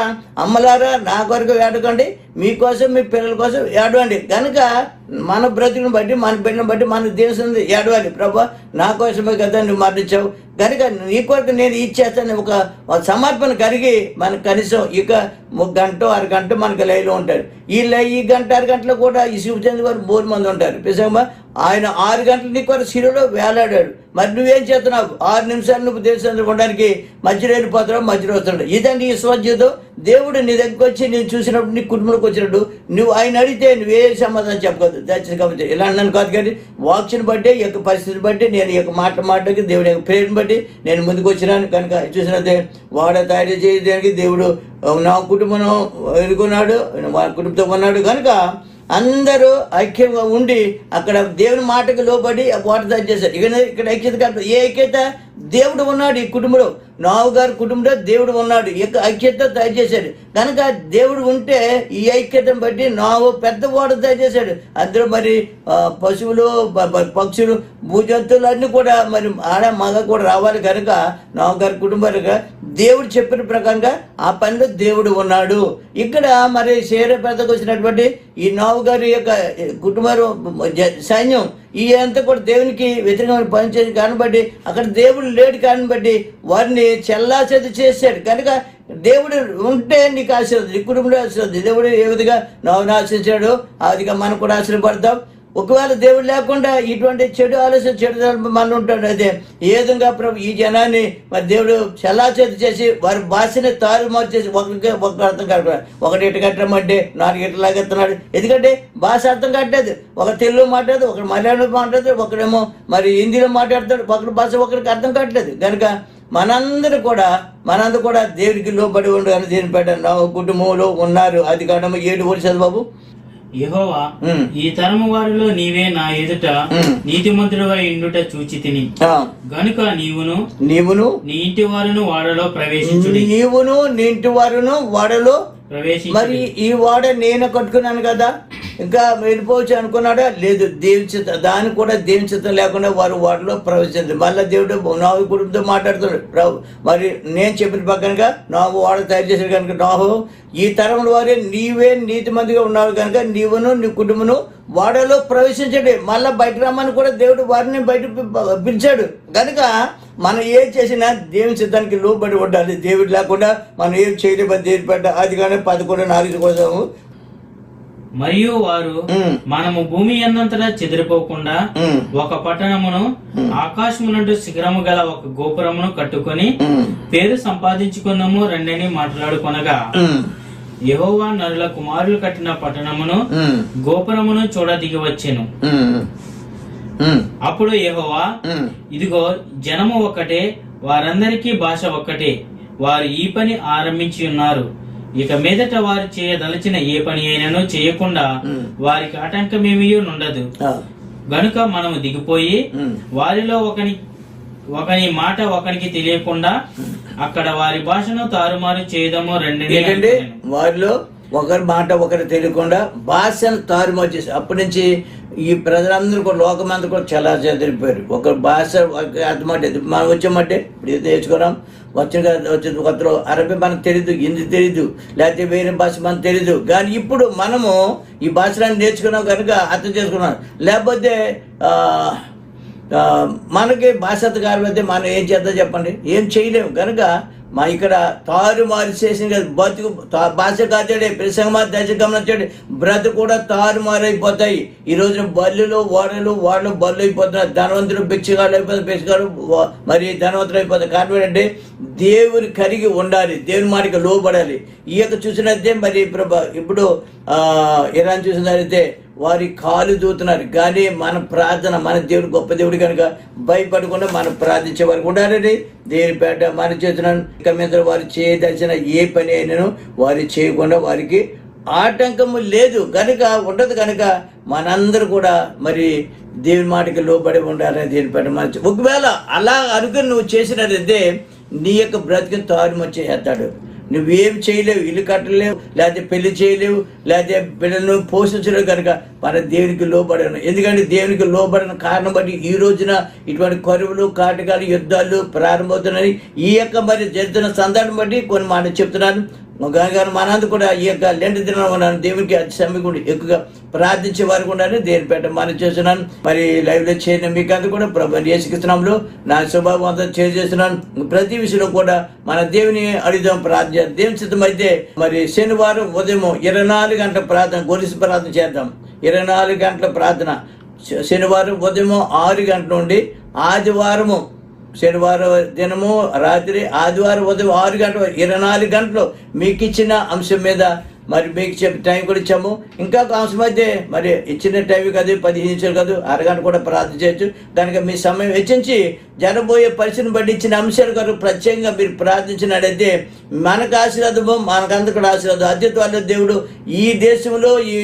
అమ్మలారా నా కొరకు ఏడుకోండి, మీకోసం మీ పిల్లల కోసం ఏడవండి. కనుక మన బ్రతుకుని బట్టి మన బిడ్డను బట్టి మనకు తెలుస్తుంది ఏడవాలి. ప్రభా నా కోసమే కదా నువ్వు మరణించావు, కనుక నీ కొరకు నేను ఇచ్చేస్తాను. ఒక సమర్పణ కలిగి మనకు కనీసం ఇక 1 గంట 6 గంట మనకు లైవ్లో ఉంటారు. ఈ గంట 6 గంటలు కూడా ఈ శివచంద్ర వారు 3 మంది ఉంటారు. పిసమ్మా ఆయన 6 గంటలు నీ కొరకు శిలువలో వేలాడాడు. మరి నువ్వేం చేస్తున్నావు? 6 నిమిషాలు నువ్వు దేశంలో ఉండడానికి మధ్యలో వెళ్ళిపోతున్నావు, మధ్యలో వస్తున్నాడు. ఇదండి ఈ స్వజీవితం. దేవుడు నీ దగ్గరకు వచ్చి నేను చూసినప్పుడు నీ కుటుంబంలోకి వచ్చినప్పుడు నువ్వు ఆయన అడిగితే నువ్వే సమాధానం చెప్పకూడదు. దయచేసి కాబట్టి ఇలా అన్నాను కాదు, కానీ వాక్స్ని బట్టి ఈ యొక్క పరిస్థితిని బట్టి నేను ఈ యొక్క మాటకి దేవుడి యొక్క ప్రేరణ బట్టి నేను ముందుకు వచ్చినాను. కనుక చూసినట్టే వాడ తయారు చేయడానికి దేవుడు నా కుటుంబం ఎదుర్కొన్నాడు, మా కుటుంబంతో ఉన్నాడు. కనుక అందరూ ఐక్యంగా ఉండి అక్కడ దేవుని మాటకు లోబడి వాట తయారు చేశారు. ఇక్కడ ఐక్యత కాదు. ఏ ఐక్యత? దేవుడు ఉన్నాడు ఈ కుటుంబంలో. నావు గారి కుటుంబంలో దేవుడు ఉన్నాడు. ఈ యొక్క ఐక్యత తయారు చేశాడు. కనుక దేవుడు ఉంటే ఈ ఐక్యతను బట్టి నావు పెద్ద ఓడ తయారు చేశాడు. అందులో మరి పశువులు, పక్షులు, భూజంతువులు అన్నీ కూడా మరి ఆడ మగ కూడా రావాలి. కనుక నావు గారి కుటుంబాలుగా దేవుడు చెప్పిన ప్రకారంగా ఆ పనిలో దేవుడు ఉన్నాడు. ఇక్కడ మరి శరీర పెద్దకు వచ్చినటువంటి ఈ నావు గారి యొక్క కుటుంబం సైన్యం ఈ అంతా కూడా దేవునికి వ్యతిరేకమైన పనిచేసి కానిబట్టి అక్కడ దేవుడు లేడు కానిబట్టి వారిని చెల్లాచెది చేశాడు. కనుక దేవుడు ఉంటే నీకు ఆశీర్వది, నీ కుటుంబంలో ఆశీర్వది. దేవుడు ఏ విధంగా నావును ఆశించాడు ఆ విధంగా మనం కూడా ఆశీర్వపడతాం. ఒకవేళ దేవుడు లేకుండా ఇటువంటి చెడు ఆలోచన చెడు మనం ఉంటాడు. అదే ఏ విధంగా ప్రభు ఈ జనాన్ని మరి దేవుడు చెల్లాచెది చేసి వారి భాషని తారుమారు చేసి ఒక అర్థం కాదు. ఒకటి ఇటు కట్టమంటే 4 ఇటు లాగెత్తున్నాడు. ఎందుకంటే భాష అర్థం కట్టలేదు. ఒక తెలుగు మాట్లాడదు, ఒకటి మలయాళం మాట్లాడదు, ఒకడేమో మరి హిందీలో మాట్లాడతాడు, ఒకరి భాష ఒకరికి అర్థం కావట్లేదు. కనుక మనందరూ కూడా దేవుడికి లోబడి ఉండగానే దేవుని పెట్ట నా కుటుంబంలో ఉన్నారు. అది కారణం 7 ఊరి చదువు యెహోవా ఈ తరము వారిలో నీవే నా ఎదుట నీతిమంతుడుగా ఇండుట చూచి తిని గనుక నీవును నీ ఇంటి వారును వాడలో ప్రవేశించుడి. నీవును నీ ఇంటి వారును వాడలో ప్రవేశించుడి. మరి ఈ వాడ నేను కట్టుకున్నాను కదా. ఇంకా వెళ్ళిపోవచ్చు అనుకున్నాడా? లేదు, దేవుని చిత్తం. దానికి కూడా దేవుని చిత్తం లేకుండా వారు వాటిలో ప్రవేశించారు. మళ్ళీ దేవుడు నోహు కుటుంబంతో మాట్లాడుతున్నాడు. మరి నేను చెప్పిన ప్రకారంగా నోహు వాడ తయారు చేశాడు కనుక, నోహు ఈ తరంలో వారే నీవే నీతిమంతిగా ఉన్నావు కనుక నీవును నీ కుటుంబను వాడలో ప్రవేశించండి. మళ్ళీ బయట రమ్మని కూడా దేవుడు వారిని బయట పిలిచాడు. కనుక మనం ఏం చేసినా దేవుని చిత్తానికి లోబడి ఉండాలి. దేవుడు లేకుండా మనం ఏం చేయలేమని దేవుడు పెట్ట అది కానీ 11:4 కోసము. మరియు వారు మనము భూమి అన్నంతటా చెదిరిపోకుండా ఒక పట్టణమును ఆకాశము నుండి శిఖరము గల ఒక గోపురమును కట్టుకొని పేరు సంపాదించుకుందాము రండని మాట్లాడుకొనగా, యెహోవా నరుల కుమారులు కట్టిన పట్టణమును గోపురమును చూడ దిగి వచ్చెను. అప్పుడు యెహోవా, ఇదిగో జనము ఒక్కటే, వారందరికీ భాష ఒక్కటే, వారు ఈ పని ఆరంభించి ఉన్నారు. ఇక మీదట వారు చేయదలచిన ఏ పని అయినను చేయకుండా వారికి ఆటంకమేమీ ఉండదు. గనుక మనము దిగిపోయి వారిలో ఒకని మాట ఒకరికి తెలియకుండా అక్కడ వారి భాషను తారుమారు చేయదము రండి. వారిలో ఒకరి మాట ఒకరు తెలియకుండా భాషను తారుమారు చేసి అప్పటి నుంచి ఈ ప్రజలందరూ కూడా లోకమందరూ కూడా చాలా చెదిరిపోయారు. ఒక భాష అర్థమంటే మనం వచ్చామంటే ఇప్పుడు నేర్చుకున్నాం, వచ్చిన కొత్తలో అరబీ మనకు తెలీదు, హిందీ తెలీదు, లేకపోతే వేరే భాష మనకు తెలీదు. కానీ ఇప్పుడు మనము ఈ భాషలను నేర్చుకున్నాం కనుక అర్థం చేసుకున్నాం. లేకపోతే మనకి భాషాతకారం అయితే మనం ఏం చేద్దాం చెప్పండి? ఏం చేయలేము. కనుక మా ఇక్కడ తారుమారు చేసిన బతుకు భాష కాచాడే ప్రసంగమా దశ గమనించాడు బ్రతుకు కూడా తారుమారు అయిపోతాయి. ఈ రోజున బల్లులు వాళ్ళు బళ్ళు అయిపోతున్నారు. ధనవంతులు భిక్షగాళ్ళు అయిపోతారు, భిక్షగాళ్ళు మరి ధనవంతులు అయిపోతారు. కారణం ఏంటంటే దేవుని కరిగి ఉండాలి, దేవుని మాటకి లోబడాలి. ఈ యొక్క చూసినట్టే మరి ఇప్పుడు ఇరాన్ చూసినట్లయితే వారి కాలు దూతున్నారు. కానీ మన ప్రార్థన, మన దేవుడు గొప్ప దేవుడు కనుక భయపడకుండా మనం ప్రార్థించే వారికి ఉండాలని దేవుని పేట మనం చేస్తున్నాను. ఇక మీద వారు చేయదలిచిన ఏ పని అయినను వారు చేయకుండా వారికి ఆటంకము లేదు కనుక ఉండదు. కనుక మనందరూ కూడా మరి దేవుని మాటకి లోబడి ఉండాలని దేవుని పేట మన. ఒకవేళ అలా అనుకుని నువ్వు చేసినట్లయితే నీ యొక్క బ్రతికి తారుమొచ్చేస్తాడు. నువ్వేం చేయలేవు, ఇల్లు కట్టలేవు, లేకపోతే పెళ్లి చేయలేవు, లేకపోతే పిల్లలను పోషించలేవు. కనుక మన దేవునికి లోబడను. ఎందుకంటే దేవునికి లోబడిన కారణం బట్టి ఈ రోజున ఇటువంటి కరువులు, కాటకాలు, యుద్ధాలు ప్రారంభమవుతున్నాయి. ఈ యొక్క మరి జరుగుతున్న సందర్భం బట్టి కొన్ని మాట చెప్తున్నాను. కానీ మనందు కూడా ఈ యొక్క లెంట దినం దేవునికి అతి సమీపంగా ఎక్కువగా ప్రార్థించే వారికి ఉండాలని దేవుని పేట మనం చేస్తున్నాను. మరి లైవ్ లో చేయను మీకు అంతా కూడా ప్రభు యేసుక్రీస్తునామములో నా స్వభావం అంతా చేస్తున్నాను. ప్రతి విషయంలో కూడా మన దేవుని అడిదాం, ప్రార్థన దేవుని సిద్ధం అయితే మరి శనివారం ఉదయం 24 గంటల ప్రార్థన, గొలుసు ప్రార్థన చేద్దాం. 24 గంటల ప్రార్థన శనివారం ఉదయం 6 గంటల నుండి ఆదివారము శనివారం దినము రాత్రి ఆదివారం ఉదయం 6 గంటలు 24 గంటలు మీకు ఇచ్చిన అంశం మీద మరి మీకు చెప్పి టైం కూడా ఇచ్చాము. ఇంకా అంశం అయితే మరి ఇచ్చిన టైం కాదు, 15 నిమిషాలు కాదు, అరగంట కూడా ప్రార్థన చేయొచ్చు. కనుక మీ సమయం వెచ్చించి జరబోయే పరిస్థితిని బట్టి ఇచ్చిన అంశాలు కొరకు ప్రత్యేకంగా మీరు ప్రార్థించినట్టయితే మనకు ఆశీర్వాదము, మనకందరూ కూడా ఆశీర్వాదం. అద్భుతమైన దేవుడు ఈ దేశంలో ఈ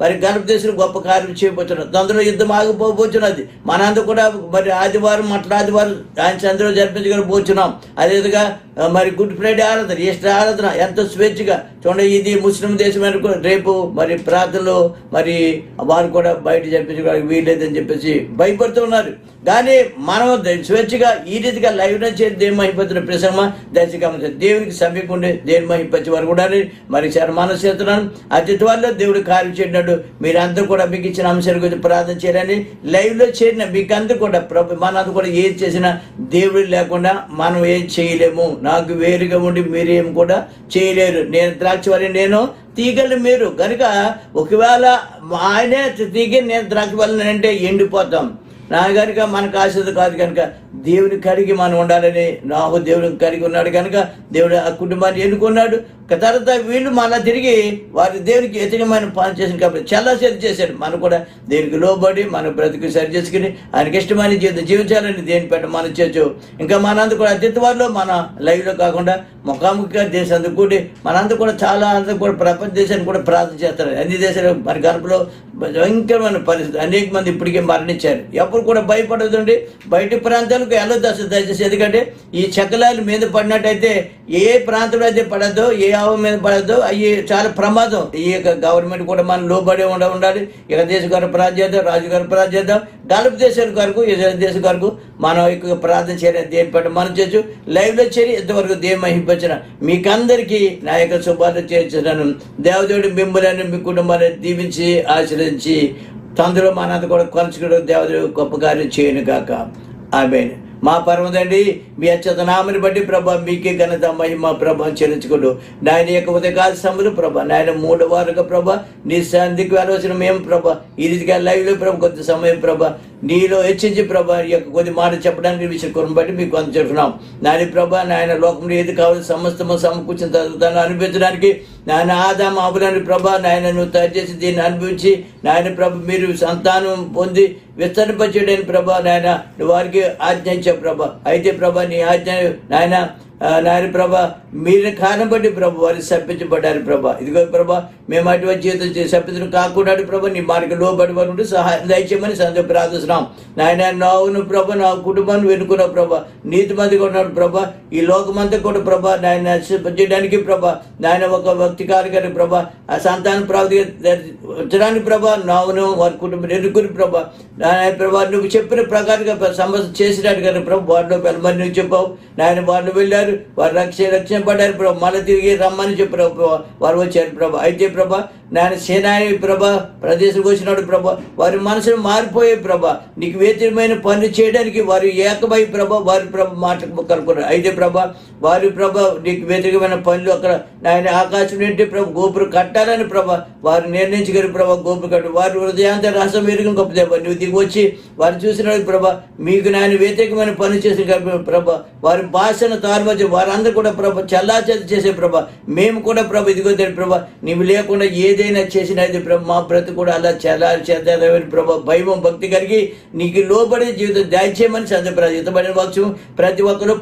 మరి గల్ఫ్ దేశంలో గొప్ప కార్యం చేయబోతున్నారు. అందులో యుద్ధం ఆగిపోబోతున్నది. మనందరూ కూడా మరి ఆదివారం ఆదివారం ఆయన చంద్రులు జరిపించగలిపోతున్నాం. అదేవిధంగా మరి గుడ్ ఫ్రైడే ఆరాధన, ఈస్టర్ ఆరాధన ఎంతో స్వేచ్ఛగా చూడండి. ఇది ముస్లిం దేశం రేపు మరి ప్రార్థనలు మరి వారు కూడా బయట జరిపించుకోవడానికి వీల్లేదని చెప్పేసి భయపడుతూ ఉన్నారు. కానీ మనం స్వేచ్ఛగా ఈ రీతిగా లైవ్ చేసి దేవుని మహిపత్తున్న ప్రసంగమా దర్శకం దేవునికి సమీపండి దేవుని మహిపచ్చి వారు కూడా మరి మనం చేస్తున్నాను. అతిథి వల్ల దేవుడు కార్యం చేయడు. మీరందరూ కూడా మీకు ఇచ్చిన అంశాల గురించి ప్రార్థన చేయాలని లైవ్ లో చేరిన మీకు అందరూ కూడా మనందరూ కూడా ఏది చేసినా దేవుడు లేకుండా మనం ఏం చేయలేము. నాకు వేరుగా ఉండి మీరేం కూడా చేయలేరు. నేను ద్రాక్ష వల్ల నేను తీగలు మీరు. కనుక ఒకవేళ ఆయనే తీగ నేను ద్రాక్ష వల్ల అంటే ఎండిపోతాం. నా కనుక మనకు ఆశీర్వాదం కాదు. కనుక దేవుని కడిగి మనం ఉండాలని నాహు దేవుడిని కడిగి ఉన్నాడు. కనుక దేవుడు ఆ కుటుంబాన్ని ఎన్నుకున్నాడు. తర్వాత వీళ్ళు మళ్ళీ తిరిగి వారి దేవునికి వ్యతిరేకమైన పని చేసింది కాబట్టి చాలా సరి చేశాడు. మనం కూడా దేవునికి లోబడి మన బ్రతుకు సరి చేసుకుని ఆయనకి ఇష్టమైన జీవితం జీవించాలని దేని పెట్ట మనం చేయొచ్చు. ఇంకా మనందరూ కూడా అతిథివారిలో మన లైవ్లో కాకుండా ముఖాముఖిగా దేశానికి కూడి మనందరూ కూడా చాలా అందరూ కూడా ప్రపంచ దేశానికి కూడా ప్రార్థన చేస్తారు. అన్ని దేశాలు మరి గర్భలో భయంకరమైన పరిస్థితి, అనేక మంది ఇప్పటికే మరణించారు. ఎప్పుడు కూడా భయపడదండి. బయట ప్రాంతాలకు వెళ్ళొద్దు అసలు దయచేసి. ఎందుకంటే ఈ చక్కలాలు మీద పడినట్టయితే ఏ ప్రాంతంలో అయితే పడద్దో, ఏ సేవ మీద పడద్దు, అవి చాలా ప్రమాదం. ఈ యొక్క గవర్నమెంట్ కూడా మనం లోబడి ఉండాలి. ఇక దేశ కొరకు ప్రార్థన చేద్దాం, రాజు గారు ప్రార్థన చేద్దాం, గల్ఫ్ దేశం కొరకు, ఇజ్రాయెల్ దేశం కొరకు మనం ఎక్కువ ప్రార్థన చేయడం దేని పట్ల మనం చేయొచ్చు. లైవ్లో చేరి ఇంతవరకు దేవుని మహింపరిచిన మీకందరికీ నా యొక్క శుభాలు చేర్చున్నాను. దేవదేవుడు మిమ్మల్ని మీ కుటుంబాన్ని దీవించి ఆశ్రయించి తండ్రిలో మనంత కూడా కొలుచుకోవడం దేవదేవుడు గొప్ప కార్యం చేయను గాక. ఆమేన్. మా పరమదండి, మీ అత్యంత నామని బట్టి ప్రభా మీకే ఘనత మహిమ ప్రభావం చెల్లించుకోడు. నాయన యొక్క ఉదయకాల సమయంలో ప్రభా, నాయన 3 వారుగా ప్రభా నీ సంధికి వెళ్ళవలసిన మేము ప్రభా ఈ రీతిగా లైవ్లో ప్రభా కొద్ది సమయం ప్రభా నీలో హెచ్చించి ప్రభా ఈ యొక్క కొద్ది మాట చెప్పడానికి విషయం కొను బట్టి మీకు కొంత చెప్తున్నాం. నాయన ప్రభా, నాయన లోకంలో ఏది కావాలి సమస్తము సమకూర్చిన తను అనిపించడానికి నాయన ఆదాము అబులని ప్రభా నాయన నువ్వు తయారు చేసి దీన్ని అనుభవించి నాయన ప్రభ మీరు సంతానం పొంది విస్తరింపచేయడానికి ప్రభా నాయన వారికి ఆజ్ఞ ఇచ్చావు ప్రభా. అయితే ప్రభా నీ ఆజ్ఞ నాయన ప్రభా మీరు కారణం బట్టి ప్రభు వారు శప్పించబడ్డారు ప్రభా. ఇదిగో ప్రభా మేము అటువంటి జీవితం శప్పించడం కాకుండా ప్రభా నీ మార్గం లోబడి వారు ఉంటే సహాయం దయచేయమని సందేహం ప్రార్థిస్తున్నాం. నాయన నావును ప్రభా నా కుటుంబాన్ని వెనుకున్నావు ప్రభా, నీతి మందిగా ఉన్నాడు ప్రభా, ఈ లోకమంతా కూడా ప్రభా నాయన చేయడానికి ప్రభా నాయన ఒక వ్యక్తి కారుగారి ప్రభా ఆ సంతాన ప్రాప్తించడానికి ప్రభా నావును వారి కుటుంబం ఎన్నుకుని ప్రభా నాయన ప్రభా నువ్వు చెప్పిన ప్రకారంగా సమస్య చేసినట్టు కానీ ప్రభు వారిలో వెళ్ళమని నువ్వు చెప్పావు. నాయన వాళ్ళు వెళ్ళారు, వారు రక్షణ పడ్డారు ప్రభా, మళ్ళీ తిరిగి రమ్మని చెప్పారు వారు వచ్చారు ప్రభా. అయితే ప్రభా నాయన సేనాని ప్రభా ప్రదేశంకి వచ్చినాడు ప్రభా వారి మనసును మారిపోయే ప్రభా నీకు వ్యతిరేకమైన పనులు చేయడానికి వారు ఏకమై ప్రభా వారి ప్రభా మాట కనుక్కున్నారు. అయితే ప్రభా వారి ప్రభా నీకు వ్యతిరేకమైన పనులు అక్కడ నాయన ఆకాశం ఏంటి ప్రభా గోపురం కట్టాలని ప్రభా వారు నిర్ణయించగలిగి ప్రభా గోపురం కట్టారు. వారి హృదయాంత రసం ఎరుగు గొప్ప దేవా నువ్వు దిగి వచ్చి వారు చూసినాడు ప్రభా మీకు నాయన వ్యతిరేకమైన పనులు చేసిన ప్రభా వారి భాషను తారుమతి వారందరూ కూడా ప్రభా చల్లాచల్లి చేసే ప్రభా మేము కూడా ప్రభా ఇదిగో ప్రభా నీవు లేకుండా ఏదైనా చేసినది ప్రభా మా బ్రతుకు కూడా అలా చేద్దామని ప్రభా భయం భక్తి కలిగి నీకు లోబడే జీవితం దయచేయమని సందర్భ యుద్ధపడిన పక్షం ప్రతి ఒక్కరూ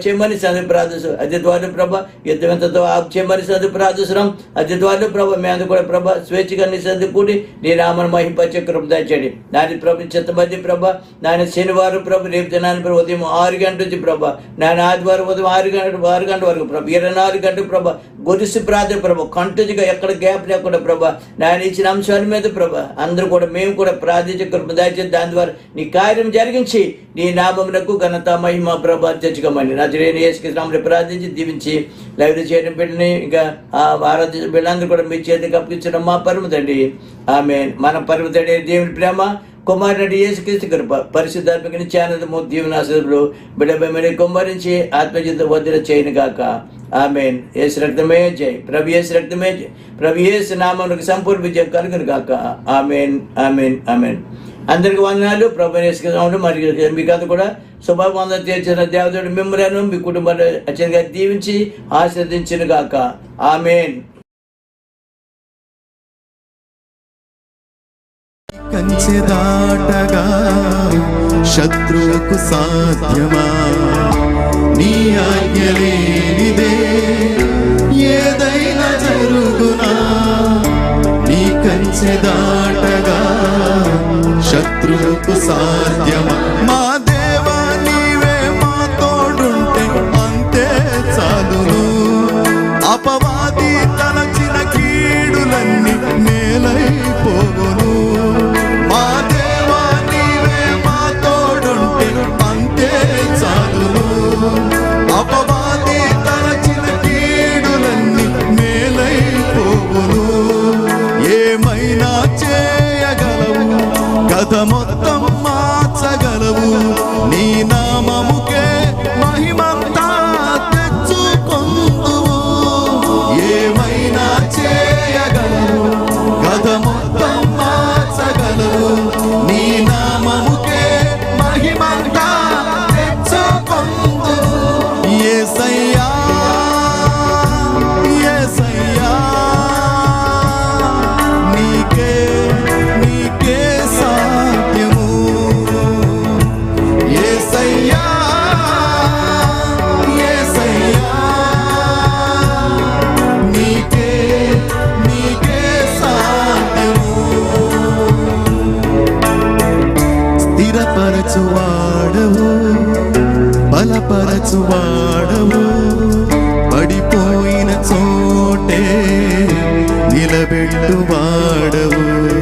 చేయమని సందర్భ ప్రార్థిస్తాం. అది ద్వారా ప్రభా యుద్ధంతో ఆపు చేయమని సందర్భ ప్రార్థిస్తున్నాం. అది ద్వారా ప్రభా మేము కూడా ప్రభా స్వేచ్ఛగా నీ సందర్భ కూడి నీ నామను మహింపచ్చే కృప దయచేయండి. నాని ప్రభు చిత్తమధ్య ప్రభా నాయన శనివారం ప్రభు రేపు దినాన్ని ప్రభు ఉదయం 6 గంటల నుంచి ప్రభా నాయన ఆదివారం ఉదయం 6 గంటల వరకు ప్రభా 24 గంటలు ప్రభా గొలుసు ప్రార్థన ప్రభా కంటిన్యూగా ఎక్కడ గ్యాప్ లేకుండా ప్రభా నాయన ఇచ్చిన అంశాల మీద ప్రభా అందరూ కూడా మేము కూడా ప్రార్థించే కృప దయచేసి దాని ద్వారా నీ కార్యం జరిగించి నీ నామమునకు ఘనత మహిమ ప్రభా తెచ్చుకోమని నజరేయుని యేసు నామములో ప్రార్థించి దీవించి లైవ్ చేయడం బిడ్డని ఇంకా ఆరాధించిన బిడ్డలందరూ కూడా మీ చేతికి అప్పగించడం మా పరమ తండ్రి. ఆమేన్. మన పరమ తండ్రి దేవుని ప్రేమ కుమారుడు యేసుక్రీస్తు కృప పరిశుద్ధాత్మక నిత్యానందము దీవెనాశీర్వాదాలు బిడ్డ కుమ్మరించి ఆత్మజీవితం వదిలి చేయను గాక. ఆమేన్. యేసు రక్తమే జై, ప్రభు యేసు రక్తమే జై, ప్రభు యేసు నామమునకు సంపూర్ణ విజయం కలుగును గాక. ఆమేన్ ఆమేన్ ఆమేన్. అందరికి వందనాలు. ప్రభు యేసు నామములో మరియు మీకు అంతా కూడా శుభవందన తీర్చిన దేవదేవుడు మిమ్మల్ని మీ కుటుంబాన్ని అత్యంతగా దీవించి ఆశీర్వదించును గాక. ఆమేన్. కంచె దాటగా శత్రువుకు సాధ్యమా, నీ ఆజ్ఞ లేనిదే ఏదైనా జరుగునా. నీ కంచె దాటగా శత్రువుకు సాధ్యమా. మా దేవా నీవే మా తోడుంటే అంతే చాలును. అపవాది తలచిన కీడులన్నీ నేలైపోవును. మా దేవా నీవే మా తోడుంటే అంతే చాలును. అపవాది తలచిన కీడులన్నీ నేలైపోవును. ఏమైనా చేయగలవు, కథ మొత్తం మార్చగలవు. నీ నామముకే మహిమంతా తెచ్చుకొందువు. ఏమైనా చేయగలవు, కథ మొత్తం మార్చగలవు. నీ నామముకే మహిమంతా తెచ్చుకొందువు. యేసయ్యా యేసయ్యా నీకే నీకే సాధ్యము. యేసయ్యా యేసయ్యా నీకే నీకే సాధ్యము. స్థిరపరచువాడవు, బలపరచువాడవు, పడిపోయిన చోటే నిలబెట్టువాడవు.